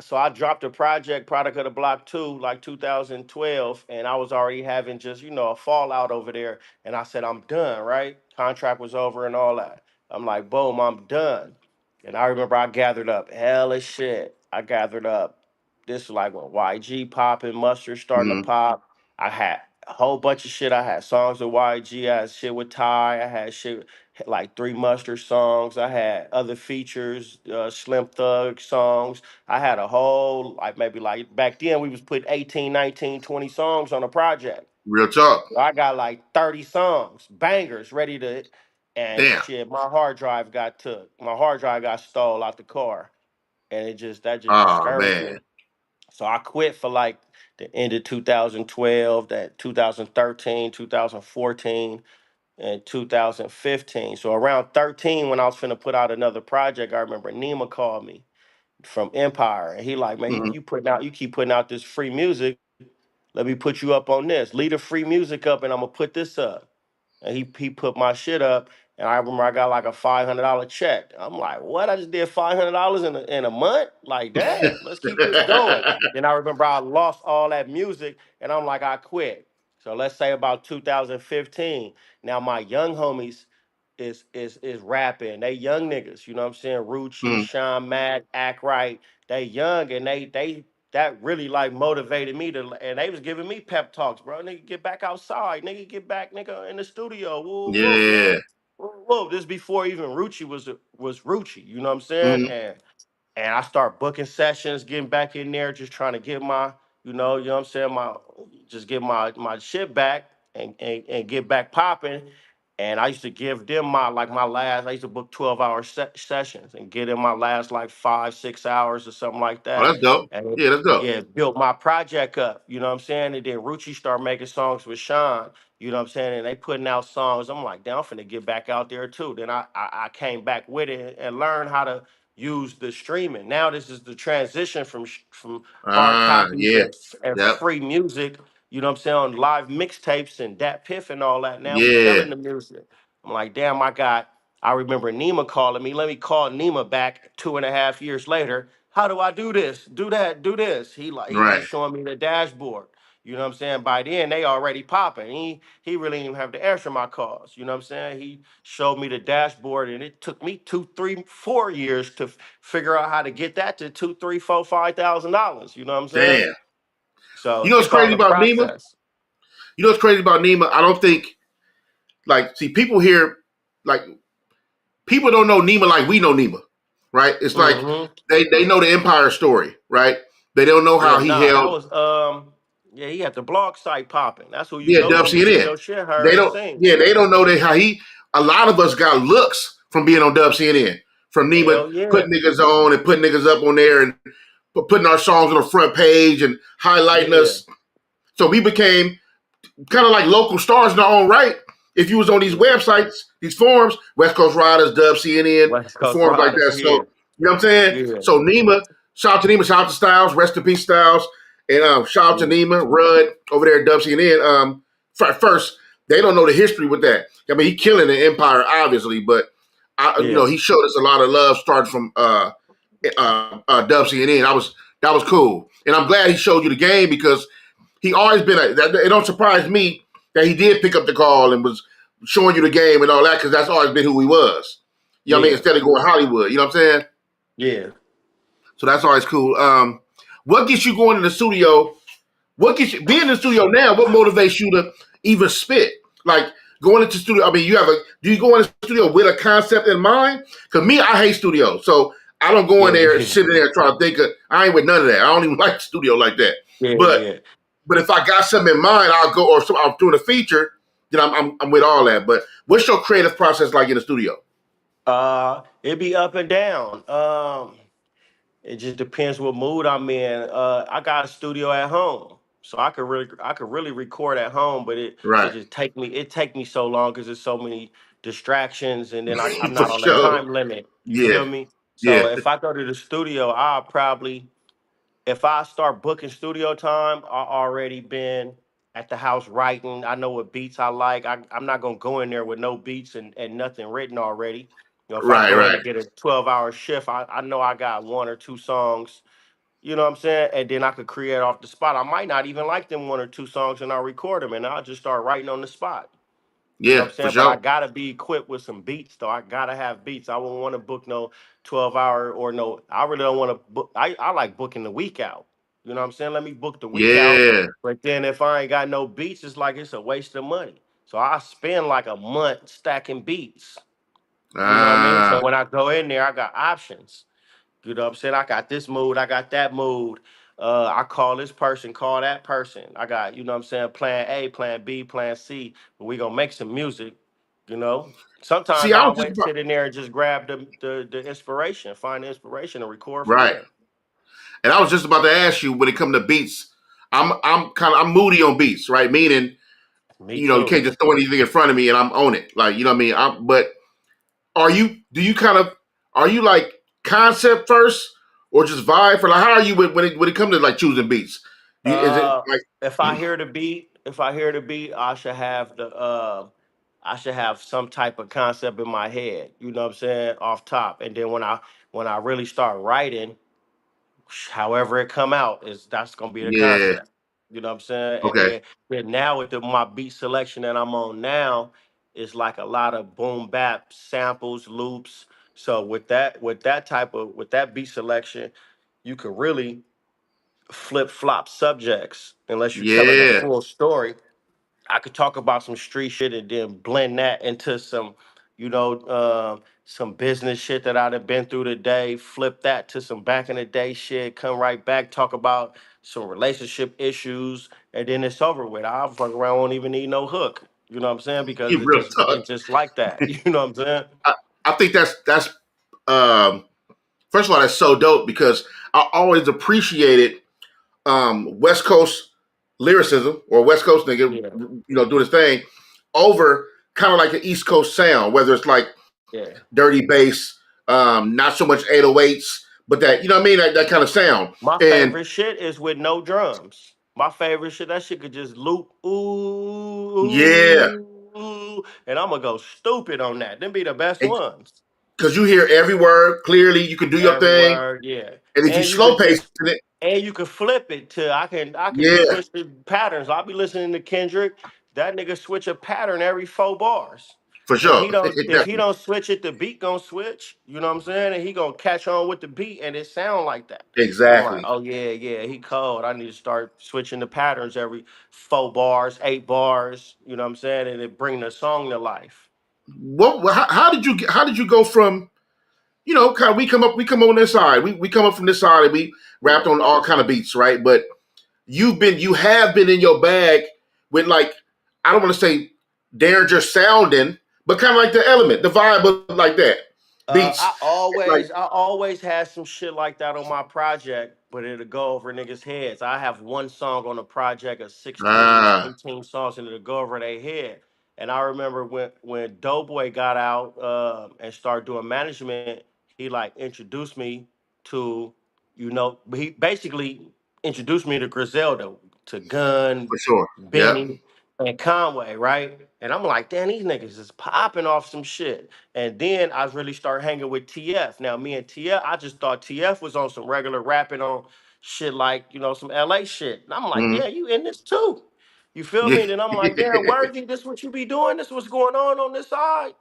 so I dropped a project, Product of the Block 2, like 2012, and I was already having just, a fallout over there. And I said, I'm done, right? Contract was over and all that. I'm like, boom, I'm done. And I remember I gathered up hella shit. I gathered up. This was like when YG popping, Mustard starting to Mm-hmm. pop. I had a whole bunch of shit. I had songs with YG. I had shit with Ty. I had shit like 3 Mustard songs. I had other features, Slim Thug songs. I had a whole like maybe like back then we was putting 18, 19, 20 songs on a project. Real talk. So I got like 30 songs, bangers ready to and Damn. shit, my hard drive got took. My hard drive got stole out the car. And that just Oh discouraged man. me. So I quit for like the end of 2012, that 2013, 2014, and 2015. So around 13, when I was finna put out another project, I remember Nima called me from Empire. And he like, man, Mm-hmm. you keep putting out this free music. Let me put you up on this. Leave the free music up and I'm gonna put this up. And he put my shit up, and I remember I got like a $500 check. I'm like, what? I just did $500 in a month? Like, damn, let's keep this going. Then I remember I lost all that music, and I'm like, I quit. So let's say about 2015. Now my young homies is rapping. They young niggas, you know what I'm saying? Rucci, Mm-hmm. Sean Mack, Act Right. They young and they that really like motivated me to, and they was giving me pep talks, bro. Nigga, get back outside, nigga, get back, nigga, in the studio. Whoa, whoa, man. Yeah. Whoa, whoa. This before even Rucci was Rucci, you know what I'm saying? Mm-hmm. And I start booking sessions, getting back in there, just trying to get my, you know what I'm saying, my just get my shit back and get back popping. And I used to give them my last. I used to book 12-hour sessions and get in my last like 5 6 hours or something like Oh, that. that's dope. And it, Yeah, that's dope. yeah, built my project up. You know what I'm saying? And then Rucci started making songs with Sean. You know what I'm saying? And they putting out songs. I'm like, damn, I'm finna get back out there too. Then I came back with it and learned how to use the streaming. Now this is the transition from hard copies Yeah. and Yep. free music, you know what I'm saying, on live mixtapes and Dat Piff and all that. Now we Yeah. selling the music. I'm like, damn, I remember Nima calling me. Let me call Nima back 2.5 years later. How do I do this? Do that, do this. He Right. just showing me the dashboard. You know what I'm saying? By then they already popping. He really didn't even have to answer my calls. You know what I'm saying? He showed me the dashboard, and it took me 2 3 4 years to figure out how to get that to two, three, four, $5,000. You know what I'm saying? Damn. You So know what's it's all crazy a about Nima? process. You know what's crazy about Nima? I don't think like see people here like people don't know Nima like we know Nima, right? It's like Hmm. they know the Empire story, right? They don't know how Yeah, he nah, that held. was yeah, he had the blog site popping. That's who you Yeah, go Dub to sell CNN. your shit, They heard and don't. seen. Yeah, they don't know that how he. A lot of us got looks from being on Dub CNN, from Nima Hell yeah. putting niggas on and putting niggas up on there and putting our songs on the front page and highlighting Yeah. us. So we became kind of like local stars in our own right. If you was on these Yeah. websites, these forums, West Coast Riders, Dub CNN, West and Coast forums like Riders, that. So yeah. you know what I'm saying? Yeah. So Nima, shout out to Nima, shout out to Styles, rest in peace Styles, and shout out to Yeah. Nima, Rudd over there at Dub CNN. First, they don't know the history with that. I mean, he killing the Empire obviously, but Yeah. he showed us a lot of love starting from Dub CNN. That was cool, and I'm glad he showed you the game because he always been it don't surprise me that he did pick up the call and was showing you the game and all that because that's always been who he was. You know what I mean? Yeah. Instead of going Hollywood, you know what I'm saying? Yeah. So that's always cool. What gets you going in the studio? What gets you being in the studio now? What motivates you to even spit? Like going into the studio. I mean, do you go in the studio with a concept in mind? Because me, I hate studios, so I don't go in there Yeah. sitting there trying to think of. I ain't with none of that. I don't even like the studio like that. Yeah. But Yeah. But if I got something in mind, I'll go, or so I'm doing a feature, then I'm with all that. But what's your creative process like in the studio? It be up and down. It just depends what mood I'm in. I got a studio at home, so I could really record at home, but it Right. just take me so long because there's so many distractions, and then I'm For not on a sure. time limit. You Yeah. feel me? Yeah. So if I go to the studio, I'll probably, if I start booking studio time, I already been at the house writing. I know what beats I like. I'm not gonna go in there with no beats and nothing written already. You know, if I Right. go in Right. and get a 12-hour shift, I know I got one or two songs, you know what I'm saying? And then I could create off the spot. I might not even like them one or two songs and I'll record them and I'll just start writing on the spot. You know Yeah. what I'm For saying? But I sure. gotta be equipped with some beats though. I gotta have beats. I wouldn't want to book no 12-hour or no. I really don't want to book. I like booking the week out. You know what I'm saying? Let me book the week out. Yeah. But then if I ain't got no beats, it's like it's a waste of money. So I spend like a month stacking beats. You know what I mean? So Ah. when I go in there, I got options. You know what I'm saying? I got this mood, I got that mood. I call this person, call that person. I got, you know what I'm saying, plan A, plan B, plan C. But we gonna make some music, you know. See, Sometimes I I'll was just wait, sit in there and just grab the inspiration, find the inspiration and record from right, there. and I was just about to ask you when it comes to beats. I'm moody on beats, right? Meaning, Me you too. can't just throw anything in front of me and I'm on it. Like, you know what I mean? But are you? Do you kind of? Are you like concept first, or just vibe for? Like, how are you when it comes to like choosing beats? Is it Uh, if I like hear the beat, I should have some type of concept in my head. You know what I'm saying, off top, and then when I really start writing, however it come out is that's gonna be the yeah? concept. You know what I'm saying? And Okay. then now with my beat selection that I'm on now, it's like a lot of boom bap samples, loops. So with that beat selection, you could really flip flop subjects unless you're telling a Yeah. full story. I could talk about some street shit and then blend that into some, some business shit that I'd have been through today. Flip that to some back in the day shit. Come right back, talk about some relationship issues, and then it's over with. I'll fuck around, won't even need no hook. You know what I'm saying? Because You real tough. it's just like that. You know what I'm saying? I think that's um, first of all, that's so dope because I always appreciated West Coast lyricism or West Coast nigga, Yeah, doing his thing over kind of like an East Coast sound, whether it's like yeah. dirty bass, not so much 808s, but that, you know what I mean, that kind of sound. My And favorite shit is with no drums. My favorite shit, that shit could just loop, yeah, and I'm gonna go stupid on that. Them be the best ones. because you hear every word clearly, you can do your Every thing, word, yeah. and if you And you slow could pace it, and you can flip it to I can yeah, switch the patterns. I'll be listening to Kendrick. That nigga switch a pattern every 4 bars. for If sure, he don't if he definitely, don't switch it, the beat gonna switch. You know what I'm saying? And he gonna catch on with the beat and it sound like that. I'm like, exactly. oh yeah, yeah, he cold. I need to start switching the patterns every 4 bars, 8 bars. You know what I'm saying? And it bring the song to life. How did you go from kind of we come on this side, we come up from this side, and we rapped Yeah. on all kind of beats, right? But you have been in your bag with like I don't want to say Derringer sounding, but kind of like the element, the vibe of like that beats, like I always had some shit like that on my project, but it'll go over niggas' heads. I have one song on a project of 16, ah 18 songs, and it'll go over their head. And I remember when Doughboy got out and started doing management, he like introduced me to, he basically introduced me to Griselda, to Gun, for sure, yeah, Benny, and Conway, right? And I'm like, damn, these niggas is popping off some shit. And then I really started hanging with TF. Now, me and TF, I just thought TF was on some regular rapping on shit like, some LA shit. And I'm like, mm-hmm. yeah, you in this too. You feel Yeah, me? And then I'm like, damn, Worthy, this what you be doing? This what's going on this side?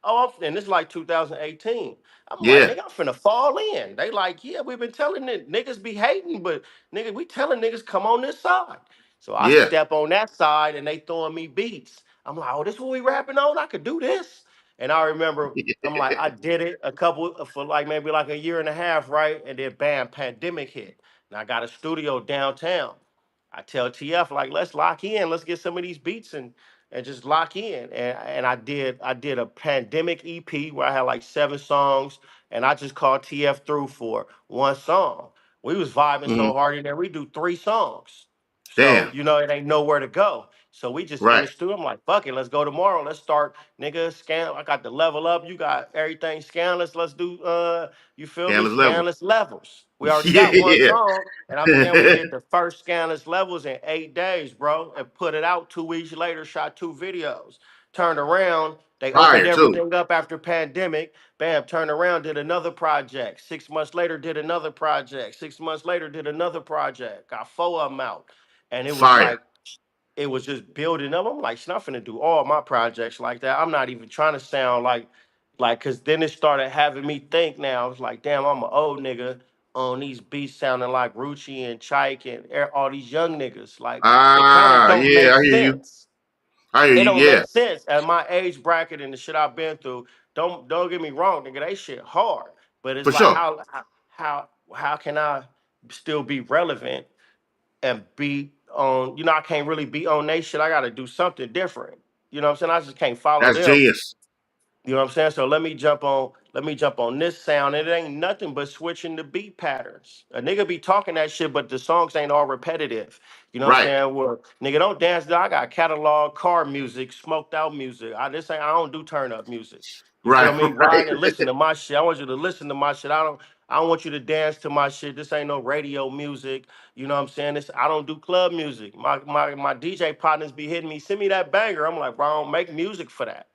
Oh, and this like 2018. I'm like, yeah, nigga, I'm finna fall in. They like, yeah, we've been telling it, niggas be hating, but nigga, we telling niggas come on this side. So I yeah, step on that side and they throwing me beats. I'm like, oh, this what we rapping on? I could do this. And I remember, I'm like, I did it a couple for like maybe like a year and a half, right? And then bam, pandemic hit. And I got a studio downtown. I tell TF, like, let's lock in, let's get some of these beats and just lock in. And I did a pandemic EP where I had like 7 songs, and I just called TF through for one song. We was vibing mm-hmm. so hard in there, we do 3 songs. So, Damn, it ain't nowhere to go. So we just in right, the studio. I'm like, fuck it, let's go tomorrow. Let's start, nigga, scan. I got the level up. You got everything scanless. Let's do you feel me? scandalous level, Scanless levels. We already got one yeah, song. And I'm saying we did the first scanless levels in 8 days, bro, and put it out 2 weeks later, shot 2 videos. Turned around, they opened fire too, everything up after pandemic. Bam, turned around, did another project. 6 months later, did another project. 6 months later, did another project. Got 4 of them out. And it was fire, like, it was just building up. I'm like, shit, I'm finna do all my projects like that. I'm not even trying to sound cause then it started having me think now. It's like, damn, I'm an old nigga on these beats sounding like Rucci and Chike and all these young niggas. Like, it kind of don't yeah, make I hear you, sense. I hear It you, don't yeah, make sense at my age bracket and the shit I've been through. Don't get me wrong, nigga. They shit hard, but it's for like sure, how can I still be relevant and be on? I can't really be on they shit. I got to do something different. You know what I'm saying? I just can't follow that's them. genius, You know what I'm saying? So let me jump on this sound. It ain't nothing but switching the beat patterns. A nigga be talking that shit, but the songs ain't all repetitive. You know what I'm right, saying? Well, nigga, don't dance. I got catalog, car music, smoked out music. I don't do turn up music. You feel right, me? right, Ride and listen to my shit. I want you to listen to my shit. I don't want you to dance to my shit. This ain't no radio music. You know what I'm saying? I don't do club music. My DJ partners be hitting me, send me that banger. I'm like, bro, I don't make music for that.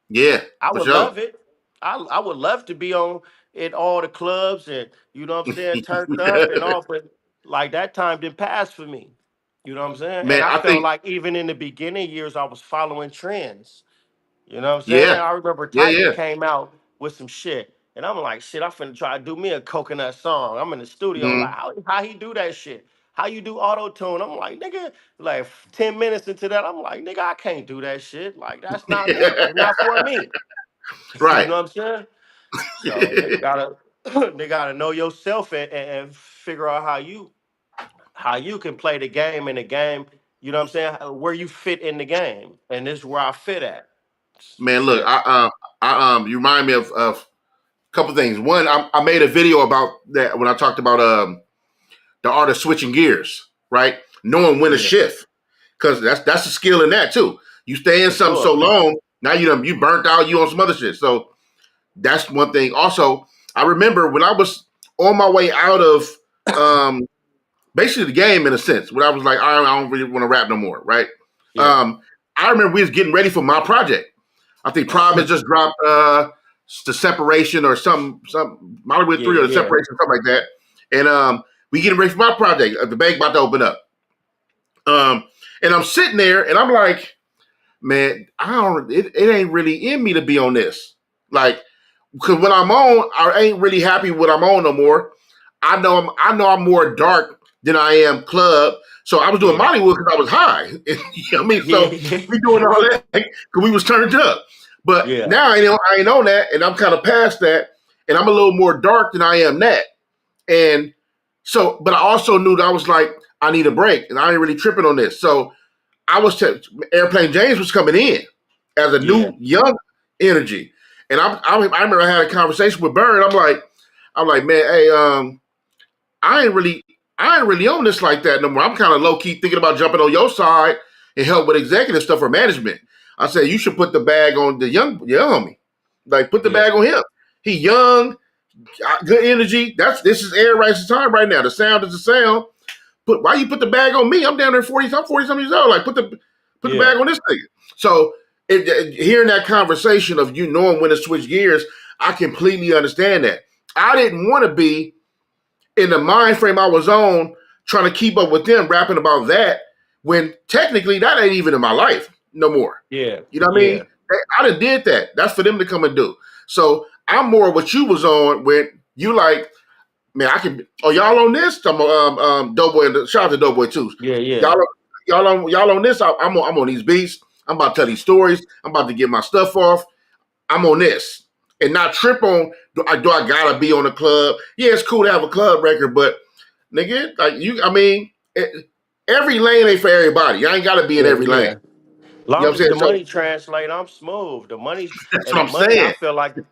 yeah, I for would sure, love it. I would love to be on at all the clubs and what I'm saying, turned up and all, but like that time didn't pass for me. You know what I'm saying? And man, I I felt think, like even in the beginning years I was following trends. You know what I'm saying? yeah, I remember yeah, Tyga yeah, came out with some shit. And I'm like, shit, I'm finna try to do me a coconut song. I'm in the studio, like, mm, how he do that shit? How you do auto tune? I'm like, nigga, like 10 minutes into that, I'm like, nigga, I can't do that shit. Like, that's not me. It's not for me. You right, know what I'm saying? So nigga gotta they gotta know yourself and figure out how you can play the game, and the game You know what I'm saying? Where you fit in the game, and this is where I fit at. Man, look, Shit. you remind me of a couple things. One, I made a video about that when I talked about the art of switching gears, right? Knowing when to Yeah, shift, because that's a skill in that too. You stay in for something so sure. long, now you burnt out, you on some other shit. So that's one thing. Also, I remember when I was on my way out of um, basically the game in a sense, when I was like, I don't really want to rap no more, right? Yeah, Um, I remember we was getting ready for my project. I think Prime has just dropped the separation or some Mollywood yeah, three or the yeah, separation, something like that. And we getting ready for my project. The bank about to open up. Um, and I'm sitting there and I'm like, man, I don't. It ain't really in me to be on this. Like, because when I'm on, I ain't really happy with what I'm on no more. I know I'm more dark than I am club. So I was doing yeah, Mollywood because I was high. You know what I mean? yeah, So we doing all that because we was turned up. But yeah, now I ain't on that, and I'm kind of past that, and I'm a little more dark than I am that. And so, but I also knew that I was like, I need a break, and I ain't really tripping on this. So I was Airplane James was coming in as a yeah, new young energy, and I remember I had a conversation with Bird. I'm like, man, hey, I ain't really on this like that no more. I'm kind of low key thinking about jumping on your side and help with executive stuff or management. I said you should put the bag on the young homie, like put the yeah, bag on him. He young, good energy. This is air rights time right now. The sound is the sound. But why you put the bag on me? I'm down there 40, I'm 40 something years old. Like put the yeah, bag on this nigga. So hearing that conversation of you knowing when to switch gears, I completely understand that. I didn't want to be in the mind frame I was on trying to keep up with them rapping about that when technically that ain't even in my life no more. yeah, You know what I yeah, mean? I done did that. That's for them to come and do. So I'm more what you was on when you like, man, I can. Oh, y'all on this? I'm Doughboy. Shout out to Doughboy too. yeah, yeah, Y'all, y'all on this? I'm on these beats. I'm about to tell these stories. I'm about to get my stuff off. I'm on this, and not trip on. Do I gotta be on the club? Yeah, it's cool to have a club record, but nigga, like you, I mean, every lane ain't for everybody. I ain't gotta be in yeah, every lane. yeah. You know Long what I'm as saying? the So money translate, I'm smooth. The money that's and what the I'm money, saying.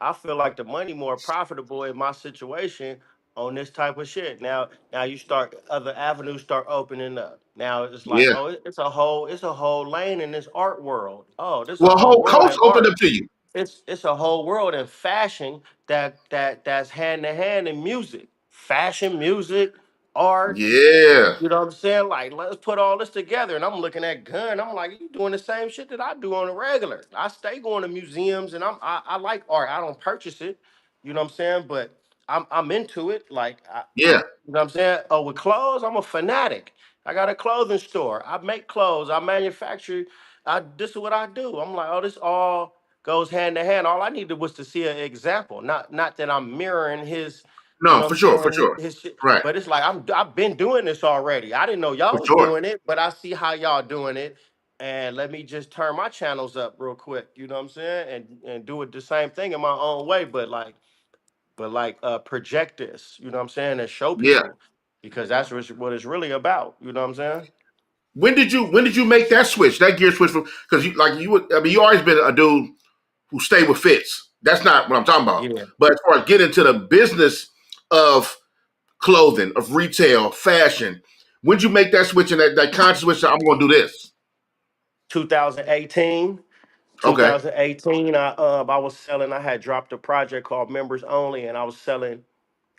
I feel like the money more profitable in my situation on this type of shit. Now you start other avenues start opening up. Now it's like, Yeah. oh, it's a whole lane in this art world. Oh, there's a Well, whole whole world coast in opened art. up to you. It's a whole world in fashion that's hand to hand in music. Fashion, music, art, Yeah. you know what I'm saying? Like, let's put all this together. And I'm looking at Gun. I'm like, you doing the same shit that I do on a regular. I stay going to museums and I like art. I don't purchase it. You know what I'm saying? But I'm into it. Like Yeah. you know what I'm saying? Oh, with clothes, I'm a fanatic. I got a clothing store. I make clothes. I manufacture. This is what I do. I'm like, oh, this all goes hand to hand. All I needed was to see an example. Not that I'm mirroring his, you No, know what for I'm sure, for saying, sure. his shit. Right. But it's like I've been doing this already. I didn't know For y'all was sure. doing it, but I see how y'all doing it. And let me just turn my channels up real quick. You know what I'm saying? And do it the same thing in my own way. But project this, you know what I'm saying, and show Yeah. people because that's what it's really about. You know what I'm saying? When did you make that switch, that gear switch from because you always been a dude who stayed with fits. That's not what I'm talking about. Yeah. But as far as getting into the business of clothing, of retail, fashion, when did you make that switch and that conscious switch that I'm gonna do this? 2018. Okay. 2018, I was selling. I had dropped a project called Members Only, and I was selling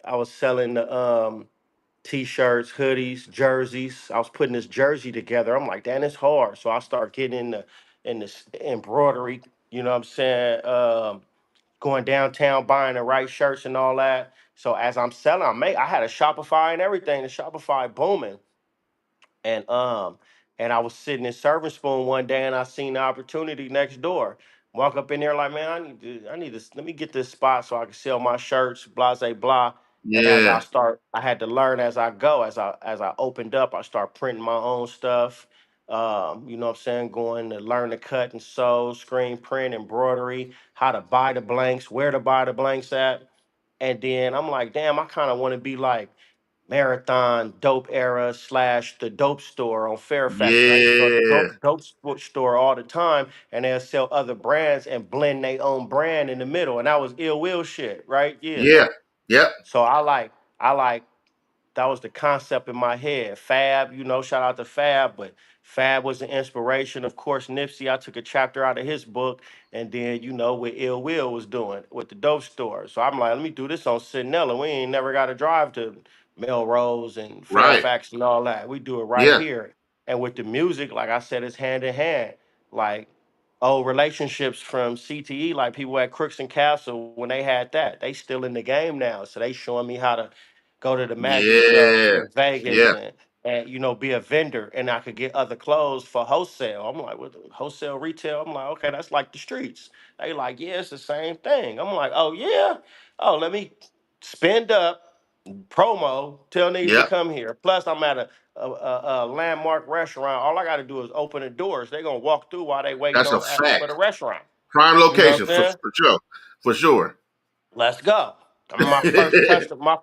the t-shirts, hoodies, jerseys. I was putting this jersey together. I'm like, damn, it's hard. So I start getting in the embroidery. You know what I'm saying? Going downtown, buying the right shirts and all that. So as I'm selling, I had a Shopify and everything. The Shopify booming. And I was sitting in Serving Spoon one day and I seen the opportunity next door. Walk up in there like, man, I need to let me get this spot so I can sell my shirts, blah, blah, blah. And as Yeah. I had to learn as I go. As I opened up, I start printing my own stuff. You know what I'm saying? Going to learn to cut and sew, screen print, embroidery, how to buy the blanks, where to buy the blanks at. And then I'm like, damn, I kind of want to be like Marathon Dope Era slash the Dope Store on Fairfax. And I used to go to the Yeah. store all the time, and they'll sell other brands and blend their own brand in the middle. And that was ill will shit, right? Yeah. Yeah. Yep. So I like that was the concept in my head. Fab, shout out to Fab, but Fab was an inspiration. Of course, Nipsey, I took a chapter out of his book, and then what Ill Will was doing with the dope store. So I'm like, let me do this on Centinela. We ain't never got to drive to Melrose and Right. Fairfax and all that. We do it right Yeah. here. And with the music, like I said, it's hand in hand. Like old relationships from CTE, like people at Crooks and Castle, when they had that, they still in the game now. So they showing me how to go to the magic shows Yeah. in Vegas Yeah. and be a vendor, and I could get other clothes for wholesale. I'm like, what, wholesale retail? I'm like, okay, that's like the streets. They like, yeah, it's the same thing. I'm like, oh yeah, oh, let me spend up promo, tell niggas to Yep. come here. Plus, I'm at a landmark restaurant. All I got to do is open the doors. They gonna walk through while they waiting That's a on for fact. the restaurant. Prime You know what location I'm for saying? sure. For sure. Let's go. My first customer,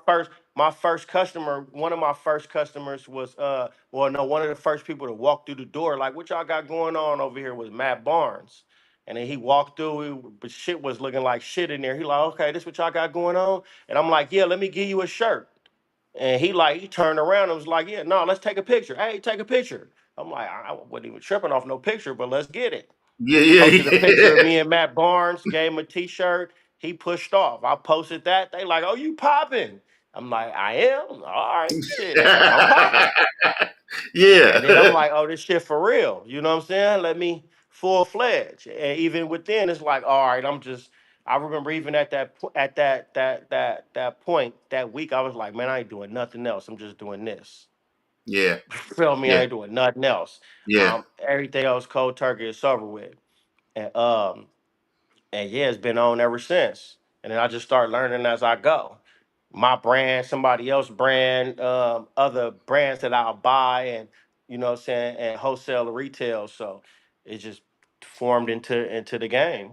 my first customer, one of my first customers was well no, one of the first people to walk through the door, like what y'all got going on over here was Matt Barnes. And then he walked through, but shit was looking like shit in there. He like, okay, this what y'all got going on? And I'm like, yeah, let me give you a shirt. And he turned around and was like, yeah, no, let's take a picture. Hey, take a picture. I'm like, I wasn't even tripping off no picture, but let's get it. Yeah. Posted a picture of Yeah. me and Matt Barnes, gave him a t-shirt. He pushed off. I posted that. They like, oh, you popping. I'm like, I am? All right, shit. I'm popping. And then I'm Yeah. like, oh, this shit for real. You know what I'm saying? Let me full fledged. And even within, it's like, all right, I remember even at that point, that week, I was like, man, I ain't doing nothing else. I'm just doing this. Yeah. Feel me? I Yeah. ain't doing nothing else. Yeah. Everything else cold turkey is over with. And yeah, it's been on ever since. And then I just start learning as I go. My brand, somebody else brand, other brands that I'll buy, and what I'm saying, and wholesale or retail. So it just formed into the game.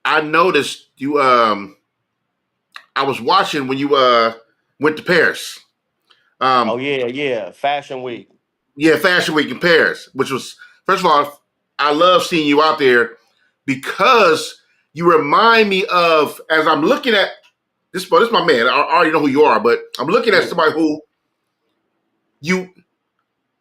I noticed you. I was watching when you went to Paris. Oh Um, yeah, yeah. Fashion week. yeah, Fashion Week in Paris, which was first of all, I love seeing you out there because you remind me of as I'm looking at this. Well, this is my man. I already know who you are, but I'm looking at Yeah, somebody who you.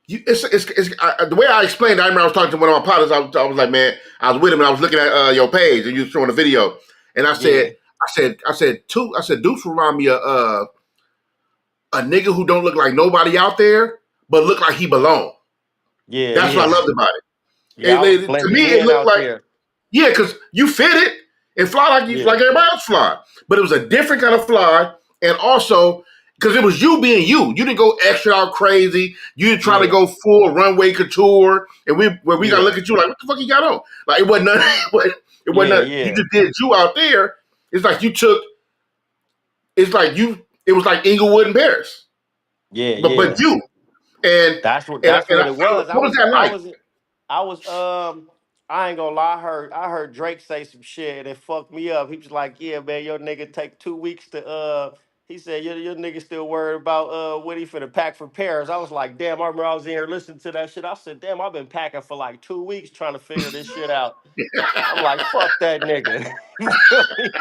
The way I explained it, I remember I was talking to one of my partners. I was like, man, I was with him and I was looking at your page and you were showing a video, and yeah, I said, Deuce remind me of a nigga who don't look like nobody out there, but look like he belong. yeah, That's what I yeah. loved about it. Yeah, I was To me, blending it in looked out like there. yeah, because you fit it and fly like you Yeah, like everybody else fly, but it was a different kind of fly, and also because it was you being you. You didn't go extra out crazy. You didn't try to yeah, go full runway couture, and we got to yeah, look at you like what the fuck you got on? Like it wasn't nothing. It wasn't yeah, nothing. You yeah, just did you out there. It's like you took. It's like you. It was like Inglewood in Paris, yeah, but yeah. you and That's what it was. what was that like? I was I ain't gonna lie, I heard Drake say some shit and it fucked me up. He was like, yeah, man, your nigga take 2 weeks to he said your nigga still worried about what he finna pack for Paris. I was like, damn, I remember I was in here listening to that shit. I said, damn, I've been packing for like 2 weeks trying to figure this shit out. I'm like, fuck that nigga. You feel me?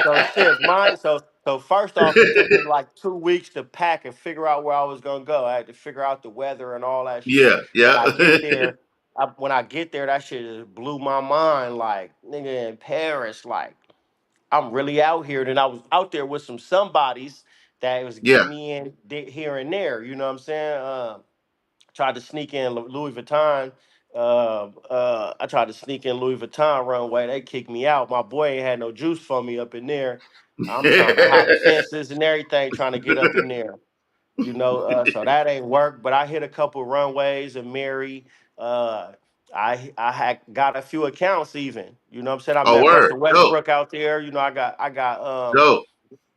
So shit, mine. So first off, it took me like 2 weeks to pack and figure out where I was gonna go. I had to figure out the weather and all that shit. Yeah, When yeah, I get there, that shit just blew my mind. Like nigga in Paris, like I'm really out here. And I was out there with some somebodies that was yeah. getting me in here and there. You know what I'm saying? Tried to sneak in Louis Vuitton. I tried to sneak in Louis Vuitton runway. They kicked me out. My boy ain't had no juice for me up in there. I'm trying to hop fences and everything, trying to get up in there. So that ain't work. But I hit a couple runways and Mary. Uh, I had got a few accounts even. You know what I'm saying? I Oh, met word, Russell dope, Westbrook out there. dope.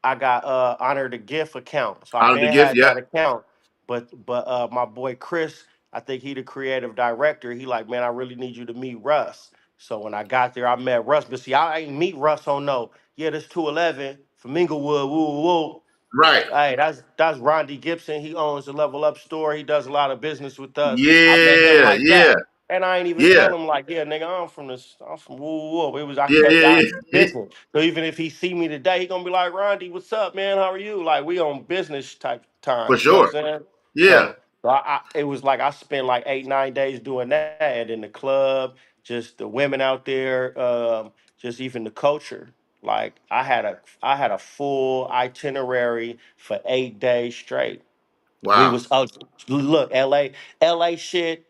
I got honored a gift account. So I Honor the been gift, had yeah. that account. But my boy Chris, I think he the creative director. He like, man, I really need you to meet Russ. So when I got there, I met Russ. But see, I ain't meet Russ on no, yeah, this 211 from Inglewood, woo woo woo. Right. Hey, that's Rondy Gibson. He owns the Level Up store. He does a lot of business with us. I met him Yeah, like yeah, that. And I ain't even yeah, tell him like, yeah, nigga, I'm from woo woo. It was I yeah, kept yeah, our yeah. business. So even if he see me today, he gonna be like, Rondy, what's up, man? How are you? Like we on business type For time. You know what I'm sure. saying? Yeah. So it was like I spent like 8, 9 days doing that, and in the club, just the women out there, just even the culture. Like I had a full itinerary for 8 days straight. We Wow. was look, LA shit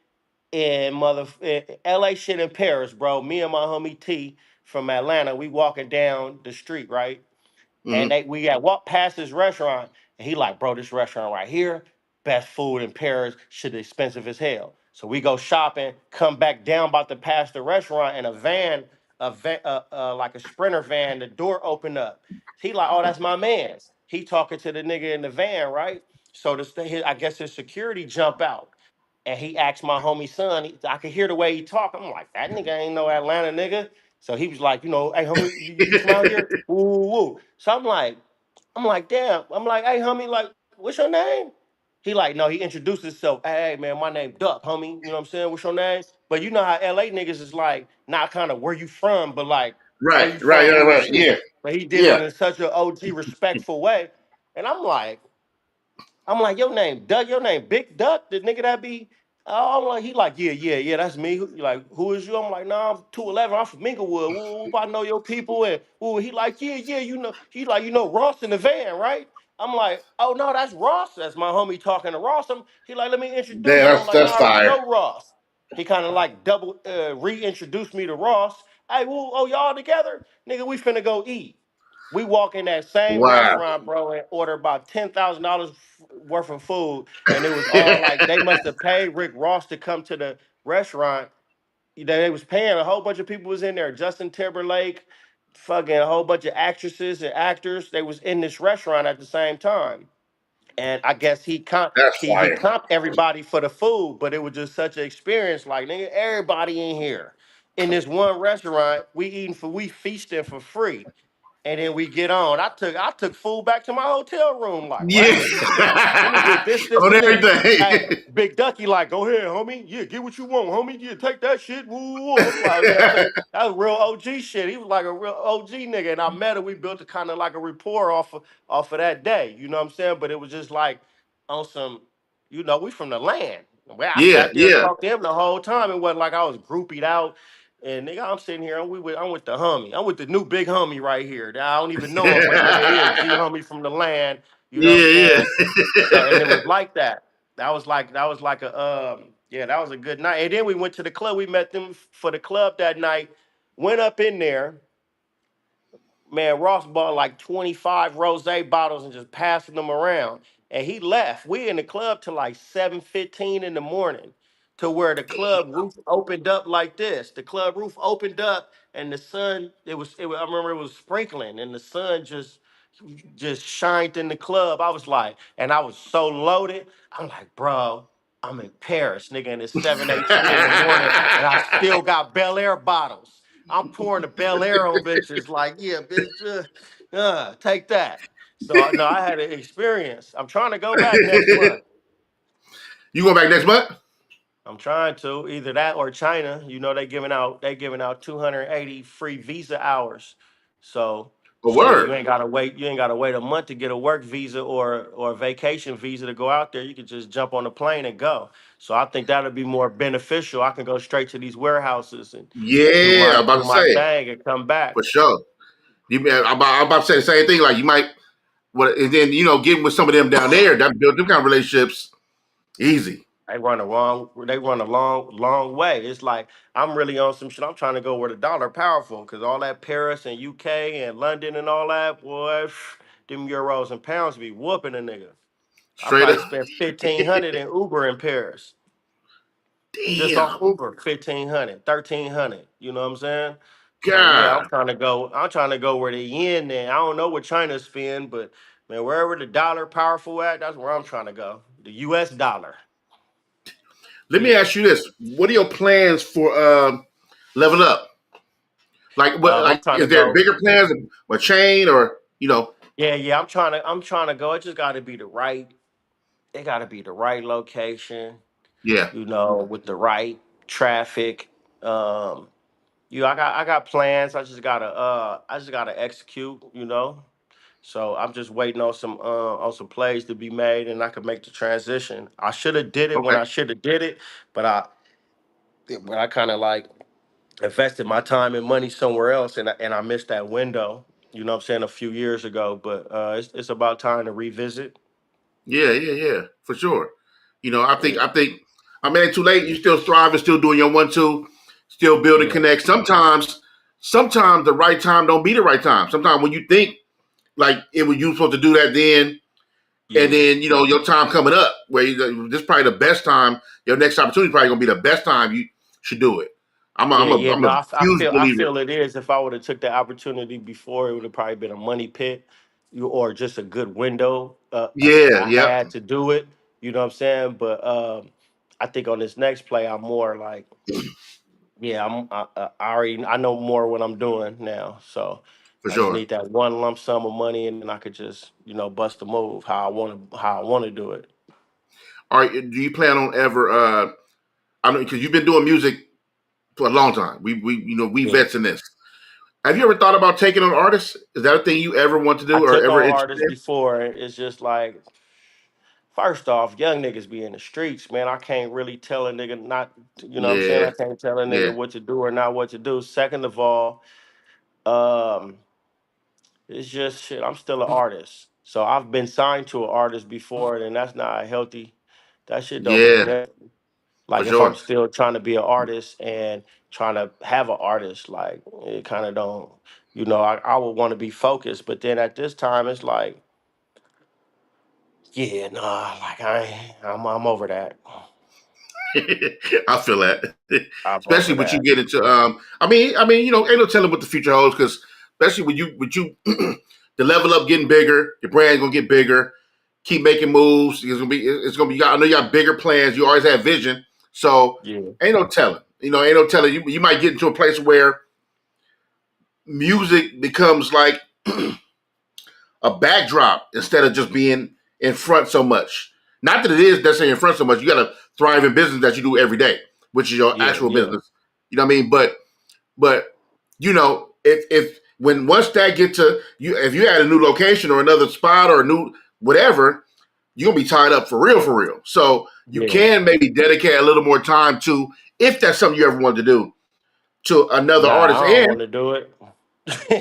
in LA shit in Paris, bro. Me and my homie T from Atlanta, we walking down the street, right? And Hmm. we had walked past this restaurant, and he like, bro, this restaurant right here, best food in Paris, shit expensive as hell. So we go shopping, come back down, about to pass the restaurant, and like a sprinter van, the door opened up. He like, oh, that's my man's. He talking to the nigga in the van, right? So I guess his security jump out. And he asked my homie son, I could hear the way he talk. I'm like, that nigga ain't no Atlanta nigga. So he was like, hey homie, you from out here? Woo, woo, woo. So I'm like, damn. I'm like, hey homie, like, what's your name? He like, no, he introduced himself. Hey man, my name Duck, homie. You know what I'm saying? What's your name? But you know how LA niggas is like, not kind of where you from, but like, where Right, you right, from right, real right. shit. Yeah, But he did it yeah. in such an OG respectful way. And I'm like, your name Duck, your name Big Duck, the nigga that be. Oh, I'm like, he like, yeah, yeah, yeah, that's me. He like, who is you? I'm like, nah, I'm 211. I'm from Inglewood. Woo, I know your people. And ooh, he like, yeah, yeah, you know, he like, Ross in the van, right? I'm like, oh no, that's Ross. That's my homie talking to Ross. He like, let me introduce Damn, you. I'm like, no, that's I already fire. know Ross. He kind of like double reintroduced me to Ross. Hey, woo, oh, y'all together? Nigga, we finna go eat. We walk in that same Wow. restaurant, bro, and order about $10,000 worth of food, and it was all like they must have paid Rick Ross to come to the restaurant. They was paying, a whole bunch of people was in there. Justin Timberlake, fucking a whole bunch of actresses and actors. They was in this restaurant at the same time, and I guess That's he fire. comped everybody for the food, but it was just such an experience. Like nigga, everybody in here in this one restaurant, we feasting for free. And then we get on. I took food back to my hotel room. Like, Yeah. what? Let me get this, On and this. Hey, everything. Big Ducky, like, go ahead, homie. Yeah, get what you want, homie. Yeah, take that shit. Woo, woo, woo. I'm like, yeah, that was real OG shit. He was like a real OG nigga, and I met him. We built a kind of like a rapport off of that day. You know what I'm saying? But it was just like on some, we from the land. Well, I Yeah, sat there and yeah. talked to him the whole time. It wasn't like I was groupied out. And nigga, I'm sitting here. I'm with the homie. I'm with the new big homie right here. I don't even know him, but nigga, he a G homie from the land. You know what I'm Yeah, saying? So, and it yeah. was like that. That was like a yeah, that was a good night. And then we went to the club. We met them for the club that night. Went up in there. Man, Ross bought like 25 rosé bottles and just passing them around. And he left. We in the club till like 7:15 in the morning, to where the club roof opened up like this. The club roof opened up and the sun, I remember it was sprinkling, and the sun just shined in the club. And I was so loaded. I'm like, bro, I'm in Paris, nigga, and it's 7:18 in the morning, and I still got Bel Air bottles. I'm pouring the Bel Air on bitches, like, yeah, bitch, take that. So no, I had an experience. I'm trying to go back next month. You going back next month? I'm trying to, either that or China. They giving out 280 free visa hours. So A shit, you word. ain't gotta wait. You ain't gotta wait a month to get a work visa or a vacation visa to go out there. You can just jump on a plane and go. So I think that'll be more beneficial. I can go straight to these warehouses and do Yeah, my I'm about do to my say. thing and come back. For sure. I'm about to say the same thing. Like you might, and then getting with some of them down there, that build them kind of relationships easy. They run a long way. It's like I'm really on some shit. I'm trying to go where the dollar powerful, because all that Paris and UK and London and all that, boy, them euros and pounds be whooping a nigga. I Straight probably up. spent 1,500 in Uber in Paris. Just off Damn. Uber, 1,500, 1,300. You know what I'm saying? So yeah, God. I'm trying to go where the yen then. I don't know what China spend, but man, wherever the dollar powerful at, that's where I'm trying to go. The US dollar. Let me Yeah. ask you this: what are your plans for level up? Like, what? I'm Like, trying to is there go. bigger plans, a chain, or? Yeah, yeah. I'm trying to go. It just got to be the right. It got to be the right location. Yeah. You know, with the right traffic. Um, I got plans. I just gotta execute. You know. So I'm just waiting on some plays to be made, and I could make the transition. I should have did it when Okay. I should have did it, but I kind of like invested my time and money somewhere else, and I missed that window. You know what I'm saying, a few years ago. But it's about time to revisit. Yeah, yeah, yeah, for sure. Yeah, I mean, ain't too late. You still thriving, still doing your 1-2, still building yeah, connects. Sometimes the right time don't be the right time. Sometimes when you think like it was you supposed to do that then, and yeah, then your time coming up where this is probably the best time. Your next opportunity probably gonna be the best time you should do it. yeah, yeah. I'm No, a huge I believer. feel it is. If I would have took the opportunity before, it would have probably been a money pit, or just a good window Yeah, I yep, had to do it. You know what I'm saying? But I think on this next play, I'm more like, yeah, I already I know more what I'm doing now. So for I just sure. need that one lump sum of money, and then I could just bust a move how I want to do it. All right, do you plan on ever? I know because you've been doing music for a long time. We Yeah. vets in this. Have you ever thought about taking on artists? Is that a thing you ever want to I do or took ever on interested artists before. It's just like, first off, young niggas be in the streets, man. I can't really tell a nigga not, you know what I'm saying? in? I can't tell a Yeah, nigga what to do or not what to do. Second of all, um, it's just shit. I'm still an artist. So I've been signed to an artist before, and that's not healthy. That shit don't mean yeah, nothing. for Like if I'm sure. still trying to be an artist and trying to have an artist, like it kind of don't, I would want to be focused. But then at this time, it's like, yeah, nah, like I'm over that. I feel that, I'm especially over when you that. get into. Ain't no telling what the future holds because especially when you the level up getting bigger, your brand's gonna get bigger. Keep making moves. It's gonna be. I know you got bigger plans. You always have vision, so Yeah, ain't no telling. Ain't no telling. You might get into a place where music becomes like a backdrop instead of just being in front so much. Not that it is necessarily in front so much. You got to thrive in business that you do every day, which is your yeah, actual yeah, business. You know what I mean? But if when once that get to you, if you add a new location or another spot or a new whatever, you're gonna be tied up for real. So you yeah. can maybe dedicate a little more time to if that's something you ever wanted to do to another Nah, I artist. don't And want to do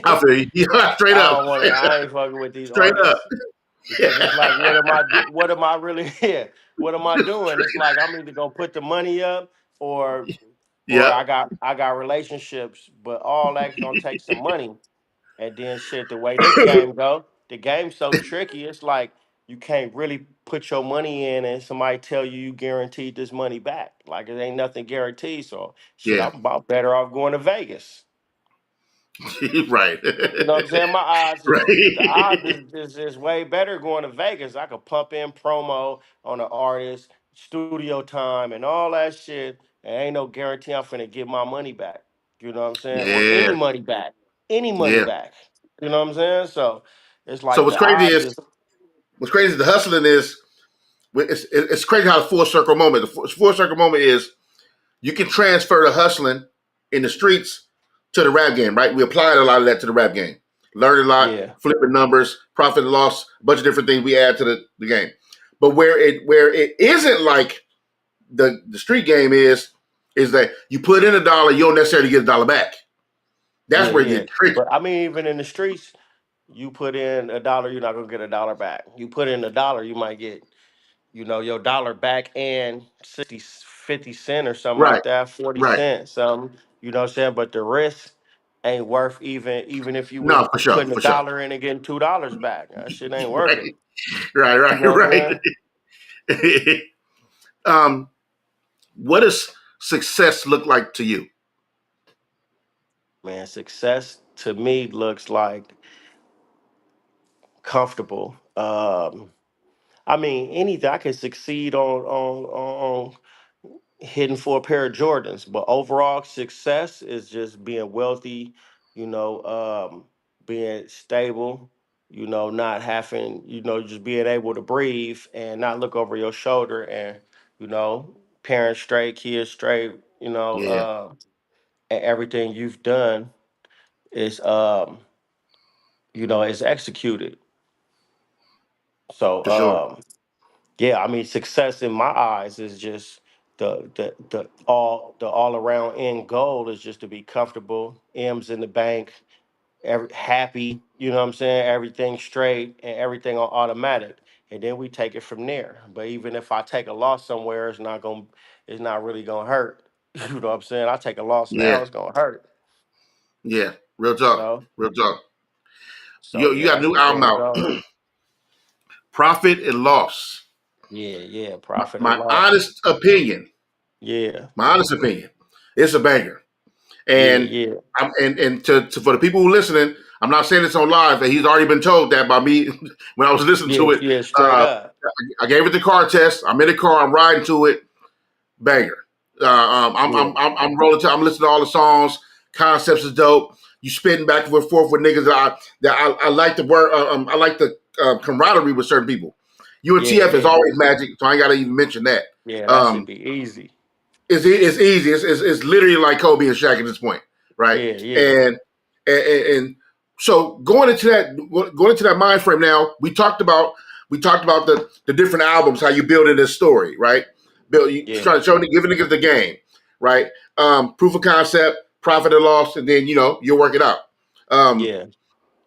I it. feel you, straight I up, don't want to. I ain't fucking with these straight up. artists. Because it's like, what am I really here? What am I doing? It's like I'm either gonna put the money up, or Yep. I got relationships, but all that's gonna take some money. And then shit, the way this game go, the game's so tricky. It's like you can't really put your money in, and somebody tell you guaranteed this money back. Like it ain't nothing guaranteed. So shit, Yeah. I'm about better off going to Vegas. Right. You know what I'm saying? The odds right. is way better going to Vegas. I could pump in promo on the artist, studio time, and all that shit. And ain't no guarantee I'm finna get my money back. You know what I'm saying? Or any Yeah. money back. Any money Yeah. back. You know what I'm saying? So it's So like the odds is, what's crazy is the hustling is it's crazy how the full circle moment. The full circle moment is you can transfer the hustling in the streets to the rap game, right? We applied a lot of that to the rap game. Learned a lot, yeah, flipping numbers, profit and loss, a bunch of different things we add to the game. But where it isn't like the street game is that you put in a dollar, you don't necessarily get a dollar back. That's yeah, where it yeah. gets tricky. But I mean, even in the streets, you put in a dollar, you're not gonna get a dollar back. You put in a dollar, you might get your dollar back and 60, 50 cent or something Right, like that, 40 right. cents, something, you know what I'm saying? But the risk ain't worth even if you was No, for sure, putting a for sure. dollar in and getting $2 back. That shit ain't worth it. Right, right, You right, know what I'm right. um, what does success look like to you? saying? Man, success to me looks like comfortable. I mean, anything I can succeed on hitting for a pair of Jordans, but overall success is just being wealthy, you know, being stable. not having, just being able to breathe and not look over your shoulder, and you know, parents straight, kids straight, Yeah, and everything you've done is is executed. So for sure. yeah, I mean, success in my eyes is just the all around end goal is just to be comfortable, M's in the bank, happy, you know what I'm saying? Everything straight and everything on automatic. And then we take it from there. But even if I take a loss somewhere, it's not really gonna hurt. You know what I'm saying? I take a loss now, Yeah, it's gonna hurt, yeah. Real you talk. know? Real talk. So You yeah, got a that's new the album thing out, goes. Profit and Loss. Yeah, yeah, profit and My loss. honest opinion. Yeah, My honest opinion. It's a banger. yeah, And yeah, and for the people who listening, I'm not saying this on live, but he's already been told that by me when I was listening yeah, to it. yeah, straight Uh, up. I gave it the car test. I'm in the car. I'm riding to it. Banger. Yeah, I'm rolling. I'm listening to all the songs. Concepts is dope. You spitting back and forth with niggas I like the word. I like the camaraderie with certain people. yeah, UNTF is yeah, always magic, so I ain't got to even mention that. yeah, that should Um, be easy. it's easy. It's literally like Kobe and Shaq at this point, right? Yeah, yeah, And and so going into that mind frame now, we talked about the different albums, how you building this story, right? Build you yeah, trying to show giving niggas the game, right? Proof of concept, profit and loss, and then you'll work it out. Um, yeah.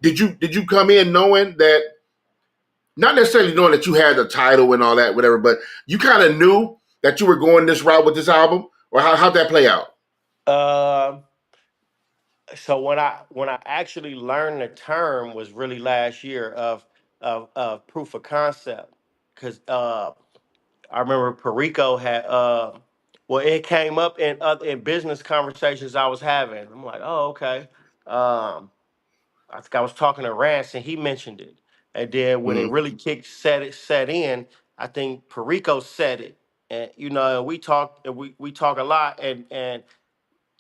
did you come in knowing that, not necessarily knowing that you had the title and all that, whatever, but you kind of knew that you were going this route with this album, or how'd that play out? Um, so when I actually learned the term was really last year of proof of concept, because I remember Perico had well, it came up in business conversations I was having. I'm like, oh, okay. I think I was talking to Rance and he mentioned it, and then when it Mm, really set in, I think Perico said it, and we talk a lot, and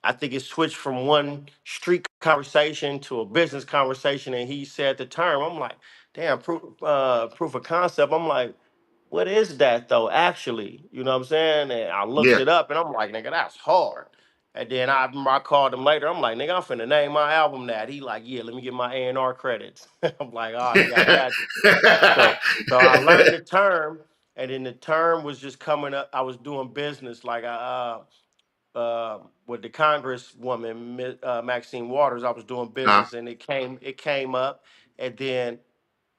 I think it switched from one street conversation to a business conversation, and he said the term. I'm like, damn, proof of concept. I'm like, what is that though? Actually, you know what I'm saying? And I looked yeah. it up, and I'm like, nigga, that's hard. And then I remember I called him later. I'm like, nigga, I'm finna name my album that. He like, yeah, let me get my A&R credits. I'm like, all right, yeah, I got you. So so I learned the term, and then the term was just coming up. I was doing business like with the Congresswoman Maxine Waters. I was doing uh, business, and it came up, and then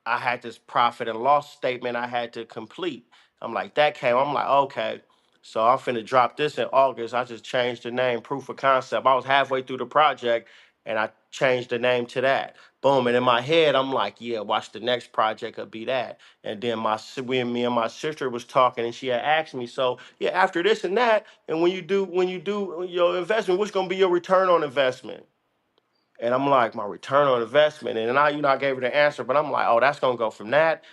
I had this profit and loss statement I had to complete. I'm like, that came. I'm like, okay. So I'm finna drop this in August. I just changed the name, proof of concept. I was halfway through the project and I changed the name to that. Boom. And in my head, I'm like, yeah, watch the next project will be that. And then when me and my sister was talking and she had asked me, so yeah, after this and that, and when you do your investment, what's gonna be your return on investment? And I'm like, my return on investment. And then I gave her the answer, but I'm like, oh, that's gonna go from that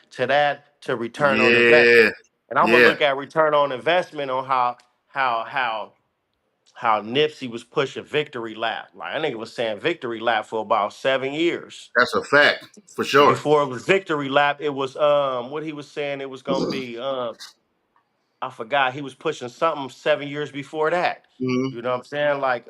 to return on yeah, investment. And I'm gonna yeah. look at return on investment on how how how Nipsey was pushing victory lap. Like I think it was saying victory lap for about 7 years. That's a fact for sure. Before it was victory lap, it was what he was saying it was gonna be. I forgot he was pushing something 7 years before that. Mhm. You know what I'm saying? Like,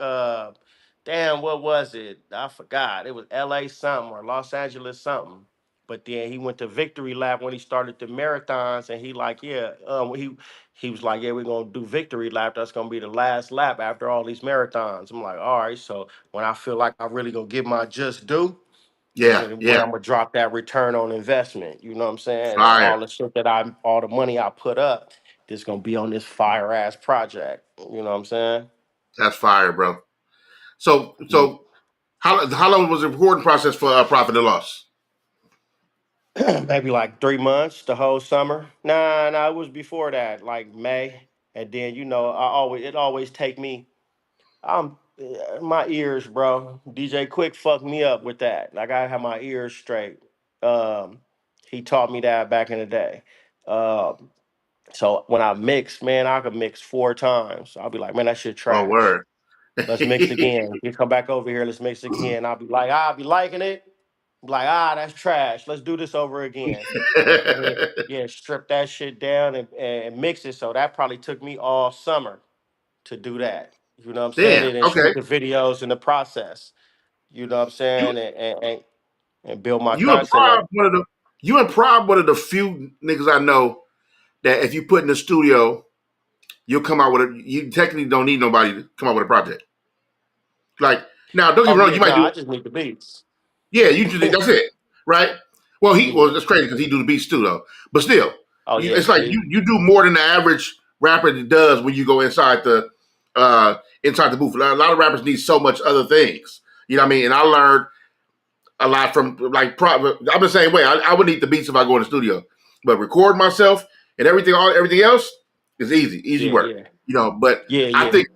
damn, what was it? I forgot. It was LA something or Los Angeles something. But then he went to Victory Lap when he started the marathons, and he like, yeah, he was like, yeah, we're gonna do Victory Lap. That's gonna be the last lap after all these marathons. I'm like, all right. So when I feel like I really gonna give my just due, is Yeah, when yeah. I'm gonna drop that return on investment. You know what I'm saying? And Fire. all the shit all the money I put up, is gonna be on this fire ass project. You know what I'm saying? That's fire, bro. So Yeah. so how long was the recording process for Profit and Loss? Maybe like 3 months, the whole summer. Nah, it was before that, like May. And then it always take me. My ears, bro. DJ Quick fucked me up with that. I gotta have my ears straight. Um, he taught me that back in the day. Um, So when I mix, man, I could mix 4 times. I'll be like, man, that shit Oh, trash. word. Let's mix again. You come back over here, let's mix again. I'll be like, I'll be liking it. Like, that's trash. Let's do this over again. And then, yeah, strip that shit down and mix it. So that probably took me all summer to do that. You know what I'm saying? Damn. And then Okay. shoot the videos in the process. You know what I'm You saying? And build my you and content up. Prob one of the you and Prob one of the few niggas I know that if you put in the studio, you'll come out with a. You technically don't need nobody to come out with a project. Like now, don't get me Oh wrong. yeah, You no, might do. I just need the beats. Yeah, you just that's it, right? Well Yeah. that's crazy because he do the beats too though. But still, Oh yeah, it's like see? you do more than the average rapper does when you go inside the booth. A lot of rappers need so much other things. You know what I mean? And I learned a lot from I'm the same way. I would need the beats if I go in the studio, but record myself and everything else is easy Yeah, work. yeah. You know, but Yeah, I yeah. think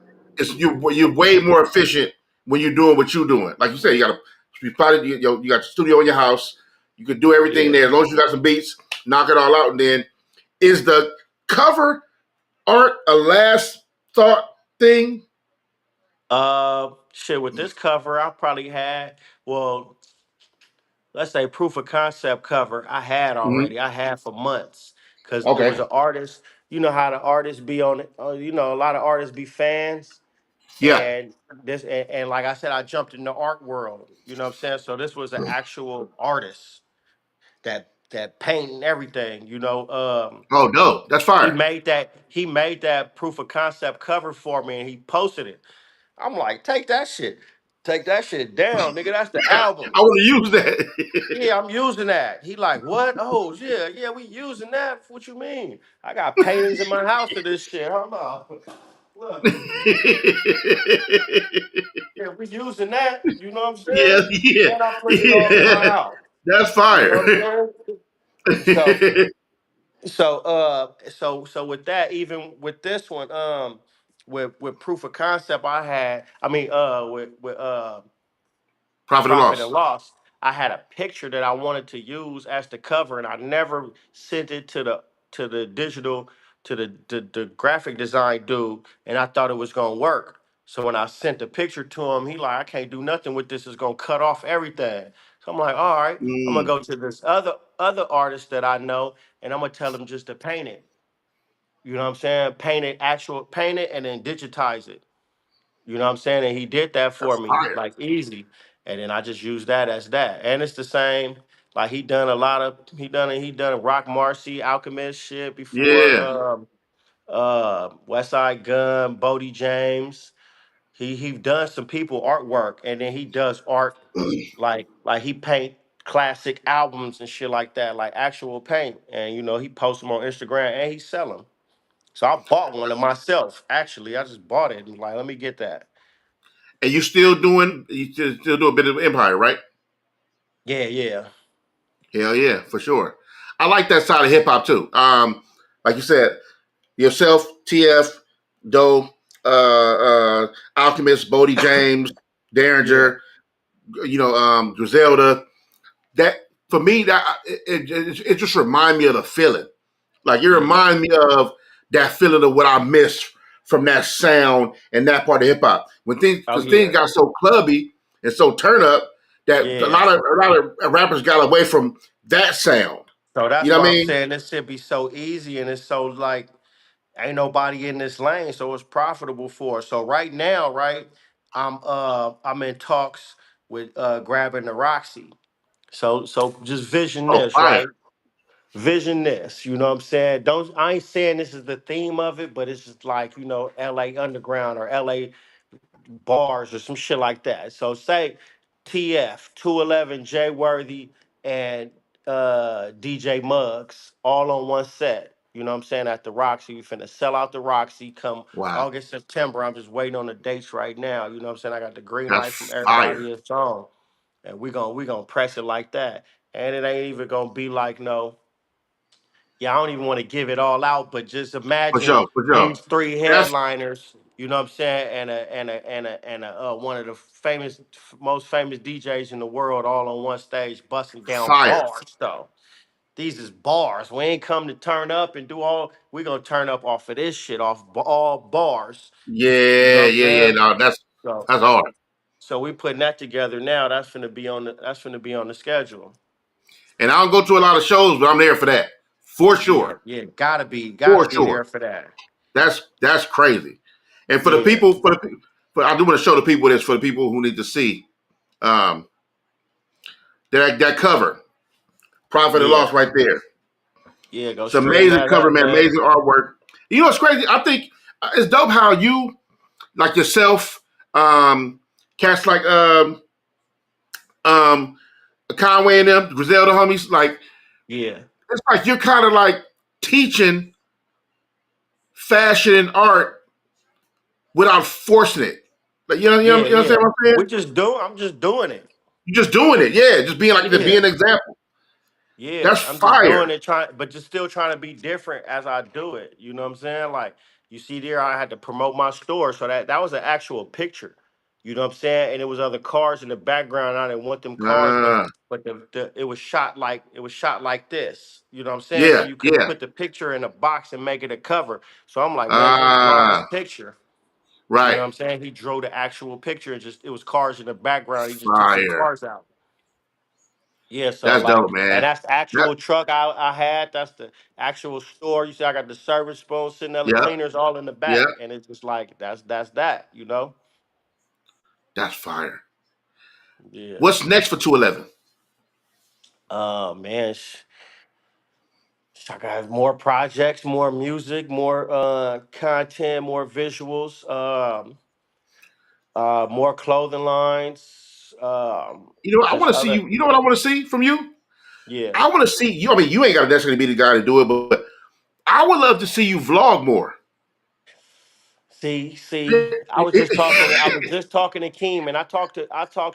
you're way more efficient when you're doing what you're doing. Like you said, you got your studio in your house. You can do everything Yeah. there as long as you got some beats. Knock it all out, and then is the cover art a last thought thing? Shit, with this cover, I probably had, well, let's say proof of concept cover I had Mm-hmm. already. I had for months because it Okay. was an artist. You know how the artists be on it. A lot of artists be fans, Yeah. and and like I said, I jumped in the art world. You know what I'm saying? So this was an actual artist that paint and everything. Oh no, that's fire. He made that proof of concept cover for me, and he posted it. I'm like, take that shit down, nigga. That's the album. I want to use that. Yeah, I'm using that. He like, what? Oh, yeah, yeah, we using that. What you mean? I got paintings in my house of this shit. Hold on. Look, yeah, we using that. You know what I'm Yeah, saying? yeah, And I put it all in my yeah. house. That's You fire. know what I'm saying? So, so with that, even with this one, with proof of concept, with Profit and profit and loss. loss, I had a picture that I wanted to use as the cover, and I never sent it to the digital to the graphic design dude, and I thought it was gonna work. So when I sent the picture to him, he like, I can't do nothing with this. It's gonna cut off everything. So I'm like, all right, I'm gonna Mm, go to this other artist that I know, and I'm gonna tell him just to paint it. You know what I'm saying? Paint it, and then digitize it. You know what I'm saying? And he did that for that's me, fire. like easy. And then I just used that as that. And it's the same. Like he done a lot of he done Rock Marcy, Alchemist shit before. Yeah. West Side Gun, Bodie James. He done some people artwork, and then he does art like he paint classic albums and shit like that, like actual paint. And he posts them on Instagram and he sell them. So I bought one of myself. Actually, I just bought it and like, let me get that. And you still do a bit of Empire, right? Yeah, yeah. Hell yeah, for sure. I like that side of hip hop too. Like you said, yourself, TF, Doe, Alchemist, Bodie James, Yeah, Derringer, Griselda. That for me, it just remind me of the feeling. Like it yeah. remind me of that feeling of what I missed from that sound and that part of hip hop. Oh Because things yeah, got so clubby and so turn up that a yeah. lot of a lot of rappers got away from that sound. So You that's know what why I I'm mean? saying this should be so easy and it's so like ain't nobody in this lane, so it's profitable for us. So right now, right, I'm in talks with grabbing the Roxy. So just vision Oh, this, fire! right? Vision this, you know what I'm saying? Don't I ain't saying this is the theme of it, but it's just like, LA Underground or LA bars or some shit like that. So say TF, 211, J Worthy, and DJ Muggs all on one set. You know what I'm saying? At the Roxy. We finna sell out the Roxy come Wow, August, September. I'm just waiting on the dates right now. You know what I'm saying? I got the green light from that's fire! everybody it's on. And we gonna press it like that. And it ain't even gonna be like no, yeah, I don't even want to give it all out, but just For imagine sure, for sure. these three That's headliners. You know what I'm saying? One of the most famous DJs in the world, all on one stage, busting down fire. bars. Though these is bars. We ain't come to turn up and do all. We gonna turn up off of this shit, all bars. You know Yeah, what I'm yeah, yeah. saying? No, So that's hard. So we putting that together now. That's gonna be on the schedule. And I don't go to a lot of shows, but I'm there for that for Yeah, sure, yeah, gotta for be sure. there for that. That's crazy. And for the Yeah, people, I do want to show the people this for the people who need to see um, that cover, Profit and Loss, yeah, right there. yeah. Go It's stream amazing that cover, up, man. man. Amazing artwork. You know what's crazy? I think it's dope how you, like yourself, cats like um, Conway and them, Griselda homies, like Yeah, it's like you're kind of like teaching fashion and art without forcing it. Like yeah, you know what yeah. I'm saying? We just do. I'm just doing it. You're just doing it, yeah. Just being Yeah. an example. Yeah, That's I'm just fire. doing it, trying, but just still trying to be different as I do it. You know what I'm saying? Like you see there, I had to promote my store, so that was an actual picture. You know what I'm saying? And it was other cars in the background. I didn't want them cars, Uh, but the it was shot like this. You know what I'm saying? So yeah, you couldn't yeah. put the picture in a box and make it a cover. So I'm like, man, just draw this Ah, picture. You know right. what I'm saying? He drew the actual picture and just it was cars in the background. He just took some Fire. cars out. Yeah, so That's like, dope, man. and that's the That, actual truck I had. That's the actual store. You see, I got the service spoon sitting there, the yeah, cleaners all in the yeah. back, and it's just like that's that, you know? That's fire. Yeah. What's next for 211? Oh man, I got more projects, more music, more content, more visuals, more clothing lines. I Just want to see other, you. You know what I want to see from you? yeah. I want to see you. I mean, you ain't got to necessarily be the guy to do it, but I would love to see you vlog more. I was just talking. I was just talking to Keem, and I talked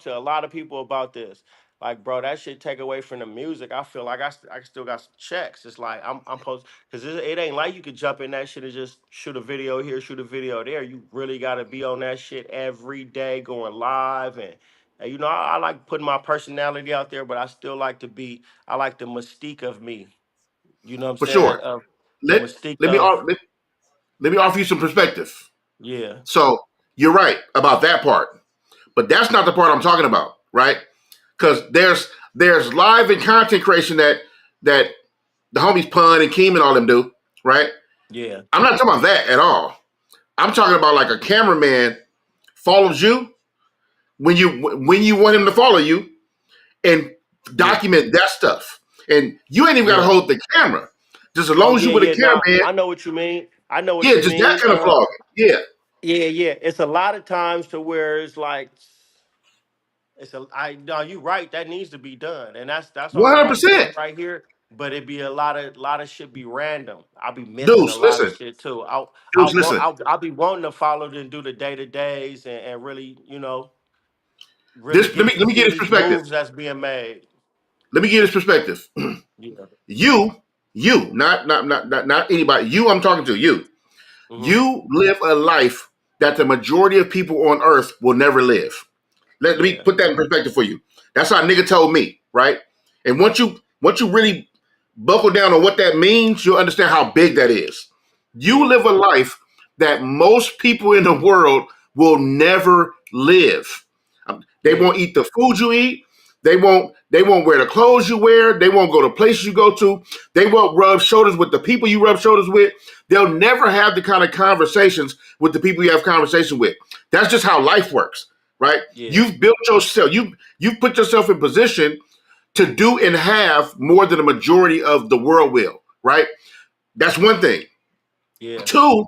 to a lot of people about this. Like, bro, that shit take away from the music. I feel like I still got some checks. It's like I'm supposed because it ain't like you could jump in that shit and just shoot a video here, shoot a video there. You really got to be on that shit every day, going live and you know I like putting my personality out there, but I still like to be. I like the mystique of me. You know what I'm For saying? sure. Of the Let mystique let me of let me offer you some perspective. yeah, So you're right about that part, but that's not the part I'm talking about, right? Because there's live and content creation that the homies Pun and Keem and all them do, right? yeah, I'm not talking about that at all. I'm talking about like a cameraman follows you when you want him to follow you and yeah. document that stuff. And you ain't even got to Yeah. hold the camera. Just as Oh long as you yeah, with a yeah. No, cameraman, I know what you mean. I know what yeah, you just that mean. kind of vlog. Yeah, Yeah, yeah. It's a lot of times to where it's like it's a. I no, you right. That needs to be done, and that's all I be 100%. doing right here. But it be a lot of shit be random. I'll be missing a Dudes, lot of listen. shit too. Dudes, listen. I'll be wanting to follow and do the day to days and really really This get to let me see get this these perspective. moves that's being made. Let me get this perspective. Yeah. you, not anybody. You, I'm talking to you. Hmm. You live a life that the majority of people on Earth will never live. Let me Yeah. put that in perspective for you. That's how a nigga told me, right? And once you really buckle down on what that means, you'll understand how big that is. You Yeah. live a life that most people in the world will never live. They Yeah. won't eat the food you eat. They won't wear the clothes you wear. They won't go to places you go to. They won't rub shoulders with the people you rub shoulders with. They'll never have the kind of conversations with the people you have conversation with. That's just how life works, right? Yeah. You've built yourself. You've put yourself in position to do and have more than the majority of the world will, right? That's one thing. Yeah. Two,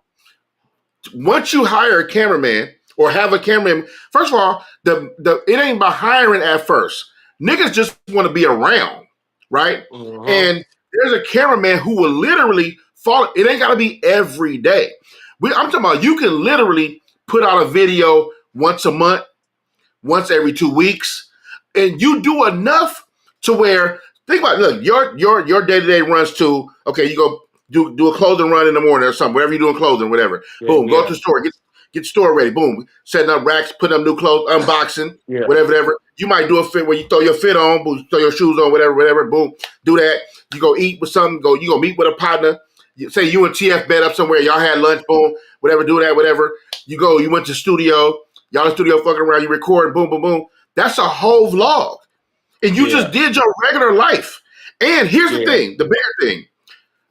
once you hire a cameraman or have a cameraman, first of all, the it ain't about hiring at first. Niggas just want to be around, right? Hmm. And there's a cameraman who will literally follow. It ain't got to be every day. I'm talking about you can literally put out a video once a month, once every 2 weeks, and you do enough to where think about it, look your day to day runs to okay, you go do a clothing run in the morning or something, whatever you're doing clothing, whatever. Yeah. Boom, go to Yeah. the store, get the store ready. Boom, setting up racks, putting up new clothes, unboxing, Yeah. whatever. You might do a fit where you throw your fit on, boom, throw your shoes on, whatever. Boom, do that. You go eat with something. You go meet with a partner. Say you and TF bed up somewhere. Y'all had lunch. Boom, whatever. Do that. Whatever. You went to studio. Y'all in the studio fucking around, you record, boom, boom, boom. That's a whole vlog. And you just Yeah. did your regular life. And here's the Yeah. thing, the bigger thing.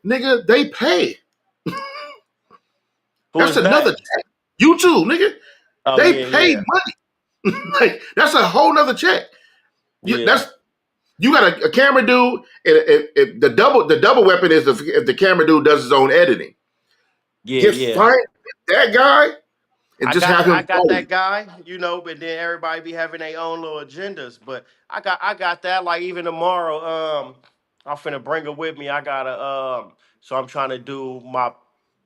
Nigga, they pay. Who That's is another that? check. YouTube, nigga. Oh They yeah, pay yeah, money. Like, that's a whole nother check. yeah, That's you got a camera dude, and if the double weapon is if the camera dude does his own editing. yeah, Get yeah. find that guy and I just got have I him got call that you. guy, but then everybody be having their own little agendas. But I got that. Like even tomorrow, I'm finna bring her with me. I gotta so I'm trying to do my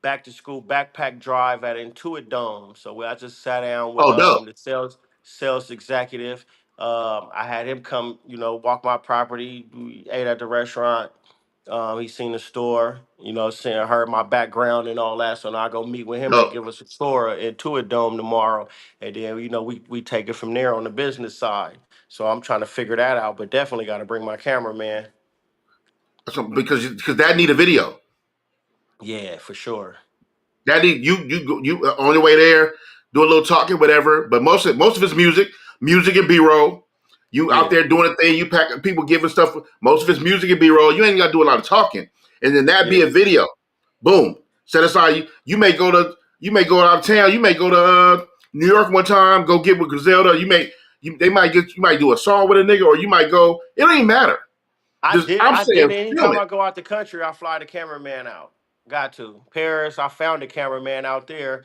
back to school backpack drive at Intuit Dome. So I just sat down with Oh, dope. the sales executive. I had him come, walk my property. We ate at the restaurant. He seen the store, seeing heard my background and all that. So now I go meet with him to Dope. give us a tour into a dome tomorrow. And then, we take it from there on the business side. So I'm trying to figure that out, but definitely got to bring my cameraman. Because that need a video. Yeah, for sure. That need you on your way there, do a little talking, whatever. But most of it's music and B-roll. You out Yeah, there doing a thing, you pack people giving stuff. Most of it's music and B-roll. You ain't got to do a lot of talking, and then that be yeah, a video. Boom. Set aside. You may go out of town. You may go to New York one time. Go get with Griselda. You might do a song with a nigga, or you might go. It don't even matter. I Just did. I'm I did saying, it. film Anytime it. I go out the country, I fly the cameraman out. Got to Paris. I found the cameraman out there.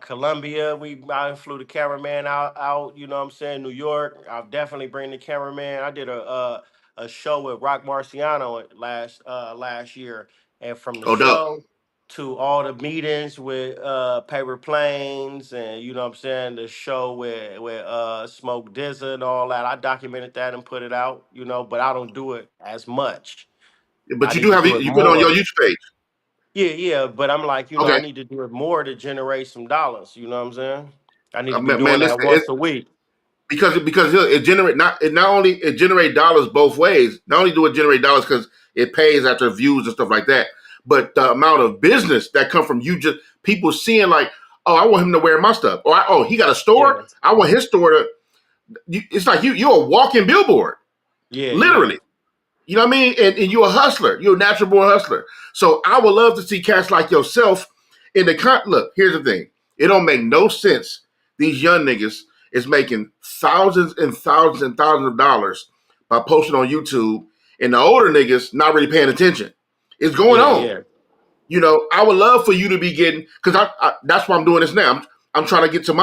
Colombia, I flew the cameraman out. You know what I'm saying? New York, I'll definitely bring the cameraman. I did a show with Rock Marciano last year, and from the Oh, dope. show to all the meetings with Paper Planes, and you know what I'm saying, the show with Smoke Dizza and all that. I documented that and put it out, but I don't do it as much. I But you need do to have do it you put it on your more. YouTube page. Yeah, yeah, but I'm like, I Okay, need to do it more to generate some dollars. You know what I'm saying? I need to be man. doing Listen, that once a week. because it generate not only it generate dollars both ways. Not only do it generate dollars because it pays after views and stuff like that, but the amount of business that come from you just people seeing like, oh, I want him to wear my stuff, or oh, he got a store. Yeah, I want his store to. It's like you're a walking billboard, yeah, yeah, literally. You know what I mean? And you're a hustler. You're a natural born hustler. So I would love to see cats like yourself in the look. Here's the thing. It don't make no sense. These young niggas is making thousands and thousands and thousands of dollars by posting on YouTube, and the older niggas not really paying attention. It's going yeah, on. yeah, I would love for you to be getting because that's why I'm doing this now. I'm trying to get to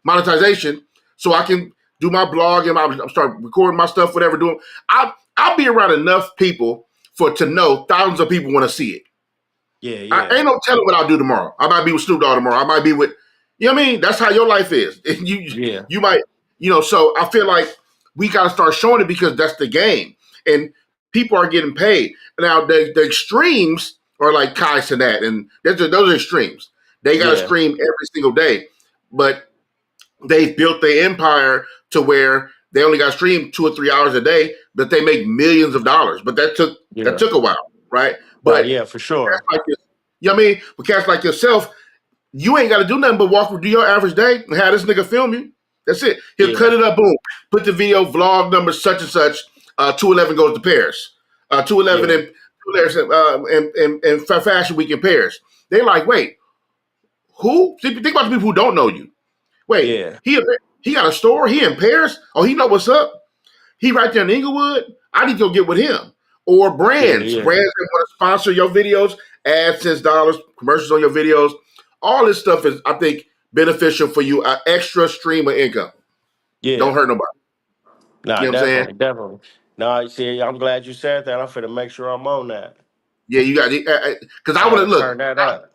monetization, so I can do my blog and I'm start recording my stuff, whatever. I'll be around enough people to know thousands of people want to see it. yeah, I yeah, ain't no telling what I'll do tomorrow. I might be with Snoop Dogg tomorrow. I might be with, you know what I mean? That's how your life is. you yeah, you might, So I feel like we got to start showing it because that's the game, and people are getting paid now. The extremes are like Kai Cenat, and those are extremes. They got to yeah, stream every single day, but they've built their empire to where they only got streamed 2 or 3 hours a day, but they make millions of dollars. But that yeah. took a while, right? Nah, But yeah, for cats sure. like this, you know what I mean? But cats like yourself, you ain't got to do nothing but do your average day and have this nigga film you. That's it. He'll cut Yeah, it up, boom. Put the video, vlog number such and such. 211 goes to Paris. 211 yeah, and Fashion Week in Paris. They like, wait, who? Think about the people who don't know you. Wait, yeah, he got a store. He in Paris. Oh, he know what's up. He right there in Inglewood. I need to go get with him. Or yeah, brands yeah, that want to sponsor your videos, AdSense dollars, commercials on your videos. All this stuff is, I think, beneficial for you. An extra stream of income. Don't yeah. hurt nobody. Nah, You know what I'm saying? definitely, definitely. Nah, see, I'm glad you said that. I'm finna make sure I'm on that. Yeah, you got because I I would gotta have look. turn that up.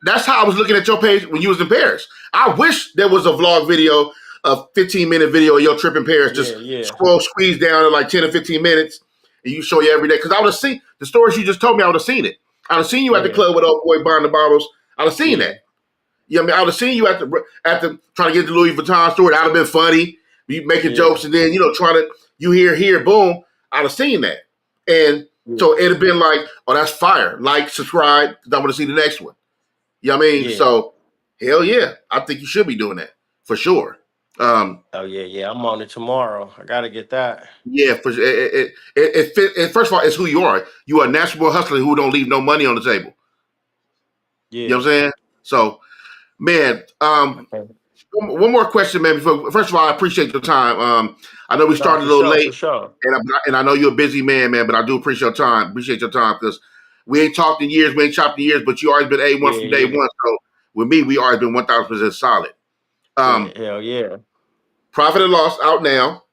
That's how I was looking at your page when you was in Paris. I wish there was a vlog video, a 15-minute video of your trip in Paris. Just Yeah, yeah, squeeze down in like 10 or 15 minutes, and you show you every day. Because I would have seen the stories you just told me. I would have seen it. I'd have seen you at the yeah, club with old boy buying the bottles. I'd have seen that. yeah, You know what I mean? I would have seen you at the trying to get the Louis Vuitton store. That'd have been funny. You making yeah, jokes and then trying to here, boom. I'd have seen that, and yeah, so it'd have been like, oh, that's fire. Like, subscribe, because I want to see the next one. You know what I mean? yeah. So, hell yeah, I think you should be doing that. for sure. Um, Oh yeah, yeah. I'm on it tomorrow. I gotta get that. yeah, for first of all, it's who you are. You are a natural hustler who don't leave no money on the table. You know Yeah. what I'm saying? So, man, Okay. one more question, man. Before, first of all, I appreciate your time. I know we No, started a for little sure, for late, sure. and I know you're a busy man, man. But I do appreciate your time. Appreciate your time because we ain't talked in years, we ain't chopped in years, but you always been A1 Yeah, from day yeah. one. So with me, we always been 1,000% solid. Yeah, Um, hell yeah. Profit and Loss out now.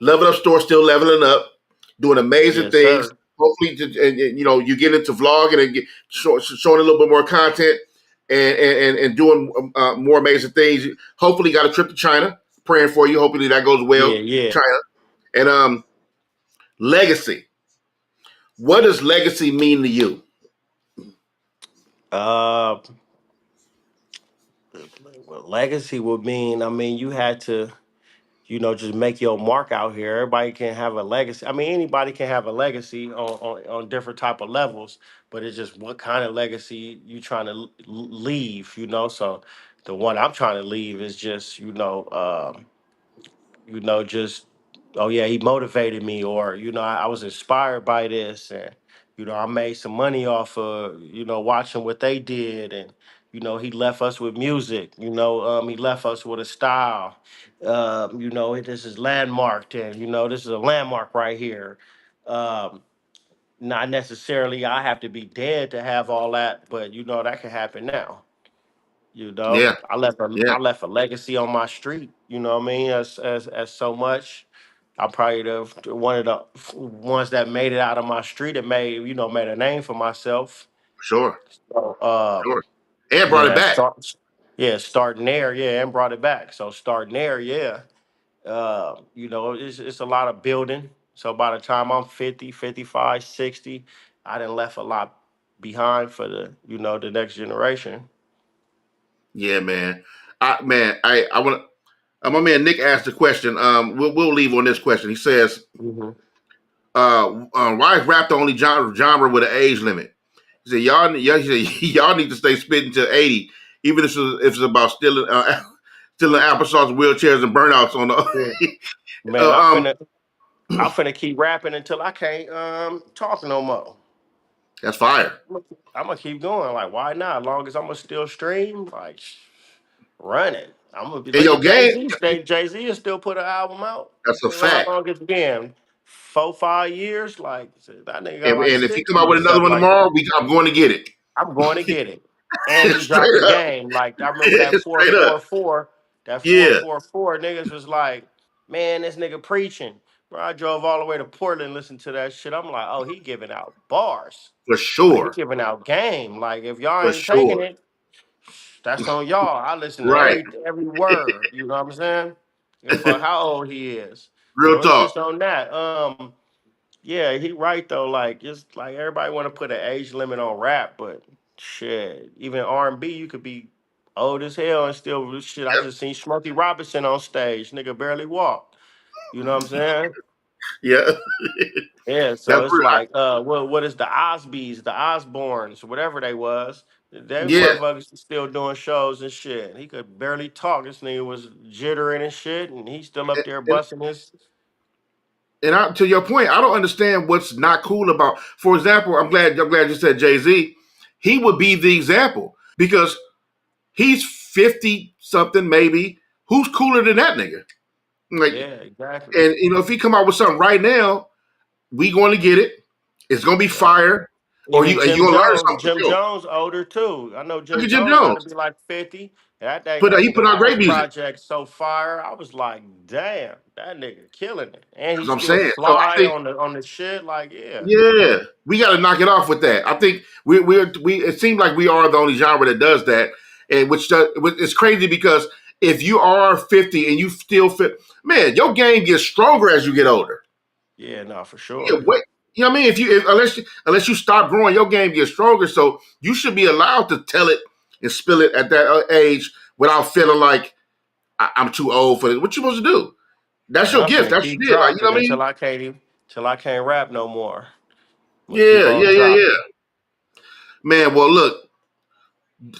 Level Up Store still leveling up, doing amazing Yes, things. sir. Hopefully, you know, you get into vlogging and showing a little bit more content and doing more amazing things. Hopefully, got a trip to China. Praying for you. Hopefully, that goes Yeah, well. yeah. China and legacy. What does legacy mean to you? Uh well, legacy would mean, I mean, you had to, just make your mark out here. Everybody can have a legacy. I mean, anybody can have a legacy on different type of levels, but it's just what kind of legacy you trying to leave, So the one I'm trying to leave is just, just, oh yeah, he motivated me, or I was inspired by this, and I made some money off of watching what they did, and he left us with music. He left us with a style. This is landmarked, and this is a landmark right here. Um, Not necessarily I have to be dead to have all that, but that can happen now. Yeah, I yeah, left a legacy on my street. You know what I mean? As so much. I'm probably one of the ones that made it out of my street and made a name for myself. sure, So, sure. And brought it yeah, back. starting there, yeah, and brought it back. So starting there, yeah, it's a lot of building. So by the time I'm 50, 55, 60, I done left a lot behind for the next generation. Yeah, man. I want to. My man Nick asked a question. We'll leave on this question. He says, Hmm. "Why is rap the only genre with an age limit?" He said, he said, y'all need to stay spitting to 80, even if it's about stealing applesauce, wheelchairs, and burnouts on the." Yeah. Man, uh, um, I'm finna keep rapping until I can't talk no more. that's fire. I'm gonna keep going. Like, why not? As long as I'm gonna still stream, like, run it. I'm gonna be And look your at Jay game, Z. Jay Z has still put an album out. that's a How fact. long it's been? 4, 5 years. Like that nigga got like And if he come 60 out or with another something one like that. tomorrow, I'm going to get it. I'm going to get it. And he dropped Straight the up. game. Like I remember that four Straight up. four four, that four Yeah, four four. Niggas was like, man, this nigga preaching. Bro, I drove all the way to Portland, listened to that shit. I'm like, oh, he giving out bars. for Like he sure. giving out game. Like if y'all For ain't taking sure. it, that's on y'all. I listen to Right. every word. You know what I'm saying? Give a fuck how old he is. Real So it's talk. just on that. Yeah, he right though. Like just like everybody want to put an age limit on rap, but shit, even R&B, you could be old as hell and still shit. I just seen Smokey Robinson on stage. Nigga barely walked. You know what I'm saying? Yeah. Yeah. That's So it's real. like, what is the Osbys, the Osbournes, whatever they was? They Yeah. motherfuckers still doing shows and shit. He could barely talk. This nigga was jittering and shit, and he's still up there And, busting his. to your point, I don't understand what's not cool about. For example, I'm glad you said Jay Z. He would be the example because he's 50 something maybe. Who's cooler than that nigga? Like, Yeah, exactly. and if he come out with something right now, we going to get it. It's going to be Yeah. fire, or Even you Jim going to learn Jones, something for Jim sure. Jones older too. I know Look Jim at Jim Jones got Jones. to be like 50. That He nigga put out great last music. project so fire. I was like, damn, that nigga killing it. And he That's what I'm still saying. So I fly think, on the shit. Like, yeah. yeah, we got to knock it off with that. I think we it seems like we are the only genre that does that, and it's crazy because if you are 50 and you still fit, man, your game gets stronger as you get older. Yeah, no, for Yeah, sure. what you know what I mean? Unless you stop growing, your game gets stronger. So you should be allowed to tell it and spill it at that age without feeling like I'm too old for it. What you supposed to do? That's Man, your I'm gift. finna That's keep your deal. Like you know dropping what I mean? till I can't rap no more. I'm gonna keep Yeah, on yeah, yeah, yeah. dropping. Man, well, look.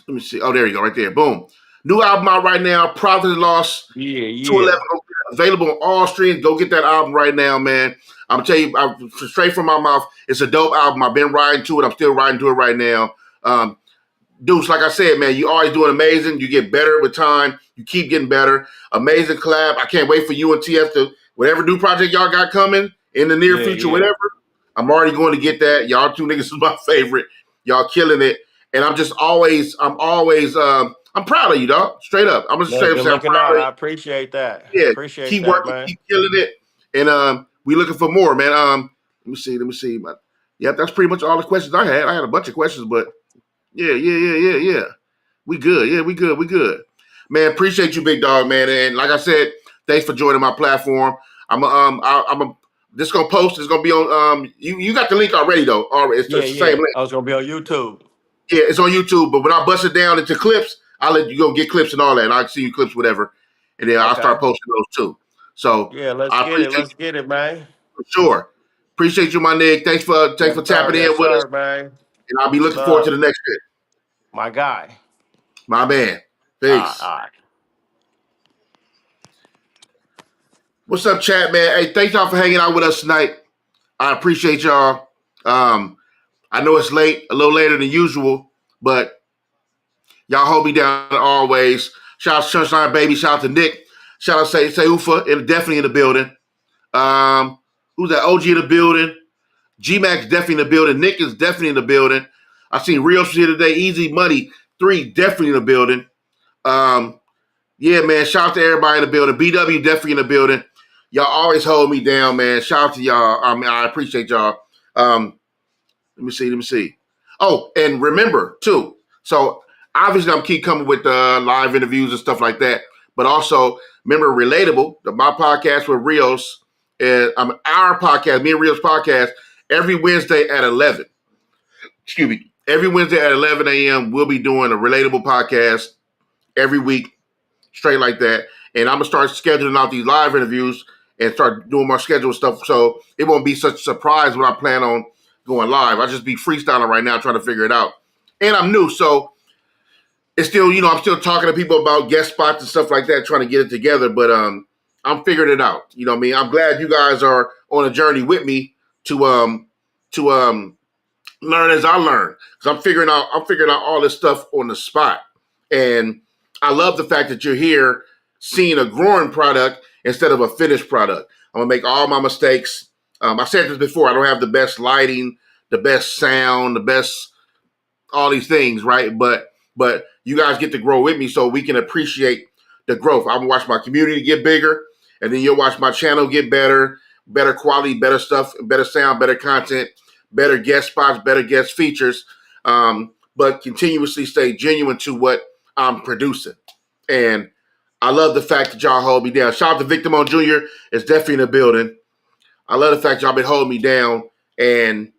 Let me see. Oh, there you go, right there. Boom. New album out right now, Profit and Loss. Yeah, 211 yeah. available on all streams. Go get that album right now, man. I'm telling you, straight from my mouth, it's a dope album. I've been riding to it. I'm still riding to it right now. Deuce, like I said, man, you always doing amazing. You get better with time. You keep getting better. Amazing collab. I can't wait for you and TF to whatever new project y'all got coming in the near Yeah, future, yeah. whatever. I'm already going to get that. Y'all two niggas is my favorite. Y'all killing it. And I'm proud of you, dog. Straight up. I'm just straight Man, up good saying I'm looking proud out. of you. I appreciate that. Yeah, Appreciate keep that, working, man. keep killing it. And we looking for more, man. Let me see. Yeah, that's pretty much all the questions I had. I had a bunch of questions, but yeah. We good. Yeah, we good. Man, appreciate you, big dog, man. And like I said, thanks for joining my platform. I'm a this gonna post. It's gonna be on. You got the link already though. Already, it's the Yeah, same yeah. link. I was gonna be on YouTube. Yeah, it's on YouTube. But when I bust it down into clips, I'll let you go get clips and all that, and I'll see you clips, whatever, and then I'll start Okay. posting those too. So Yeah, let's I get it. appreciate Let's get it, man. you for sure. Appreciate you, my nigga. Thanks Yes, for sir. tapping in Yes, with us, sir, man. and I'll be looking forward to Love. the next bit. My guy. My man. All right, Peace. all right. What's up, chat, man? Hey, thanks y'all for hanging out with us tonight. I appreciate y'all. I know it's late, a little later than usual, but y'all hold me down always. Shout out to Sunshine Baby. Shout out to Nick. Shout out to Ufa, and definitely in the building. Who's that? OG in the building. G Max definitely in the building. Nick is definitely in the building. I seen Rios here today. Easy Money 3 definitely in the building. Um, yeah, man. Shout out to everybody in the building. BW definitely in the building. Y'all always hold me down, man. Shout out to y'all. I appreciate y'all. Let me see. Oh, and remember too. So obviously, I'm keep coming with live interviews and stuff like that. But also remember, Relatable, my podcast with Rios, and our podcast, me and Rios podcast, every Wednesday at 11. Excuse me. Every Wednesday at 11 a.m. We'll be doing a Relatable podcast every week, straight like that. And I'm gonna start scheduling out these live interviews and start doing my schedule stuff. So it won't be such a surprise when I plan on going live. I'll just be freestyling right now, trying to figure it out. And I'm new, so it's still, I'm still talking to people about guest spots and stuff like that, trying to get it together. But I'm figuring it out. You know what I mean? I'm glad you guys are on a journey with me to learn as I learn. Because I'm figuring out all this stuff on the spot. And I love the fact that you're here seeing a growing product instead of a finished product. I'm gonna make all my mistakes. I said this before. I don't have the best lighting, the best sound, the best all these things, right? But you guys get to grow with me, so we can appreciate the growth. I'm gonna watch my community get bigger, and then you'll watch my channel get better, better quality, better stuff, better sound, better content, better guest spots, better guest features. But continuously stay genuine to what I'm producing. And I love the fact that y'all hold me down. Shout out to Victor Mon Jr. is definitely in the building. I love the fact y'all been holding me down, and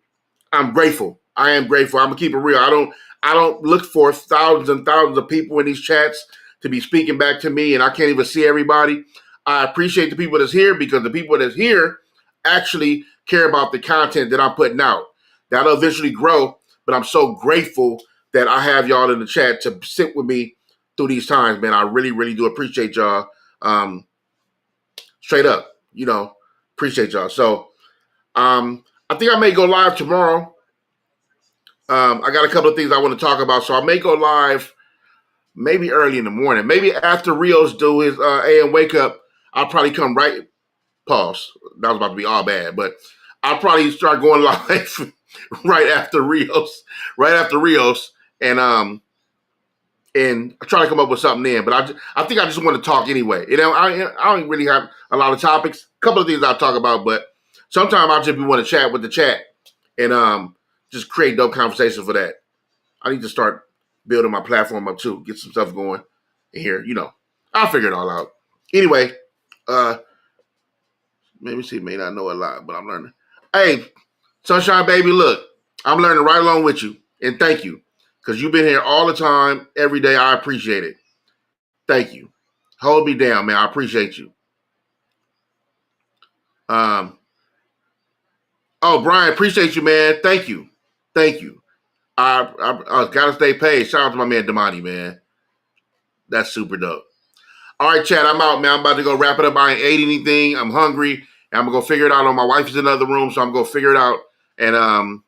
I'm grateful. I am grateful. I'm gonna keep it real. I don't look for thousands and thousands of people in these chats to be speaking back to me, and I can't even see everybody. I appreciate the people that's here because the people that's here actually care about the content that I'm putting out. That'll eventually grow, but I'm so grateful that I have y'all in the chat to sit with me through these times, man. I really, really do appreciate y'all. Um, Straight up, appreciate y'all. So I think I may go live tomorrow. I got a couple of things I want to talk about, so I may go live maybe early in the morning, maybe after Rios do his AM wake up. I'll probably come right. Pause. That was about to be all bad, but I'll probably start going live right after Rios, and I try to come up with something then. But I think I just want to talk anyway. I don't really have a lot of topics. A couple of things I'll talk about, but sometimes I just want to chat with the chat and just create dope conversation for that. I need to start building my platform up too, get some stuff going here. I'll figure it all out. Anyway, uh, maybe she may not know a lot, but I'm learning. Hey, Sunshine Baby, look, I'm learning right along with you, and thank you because you've been here all the time, every day. I appreciate it. Thank you. Hold me down, man. I appreciate you. Um, oh, Brian, appreciate you, man. Thank you. I gotta stay paid. Shout out to my man Damani, man. That's super dope. All right, Chad, I'm out, man. I'm about to go wrap it up. I ain't ate anything. I'm hungry. And I'm going to go figure it out. My wife is in another room, so I'm going to figure it out. And,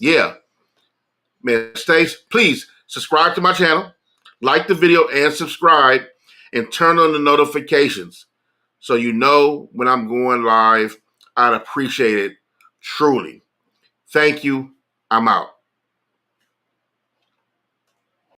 yeah, man, please subscribe to my channel, like the video, and subscribe, and turn on the notifications so you know when I'm going live. I'd appreciate it truly. Thank you. I'm out.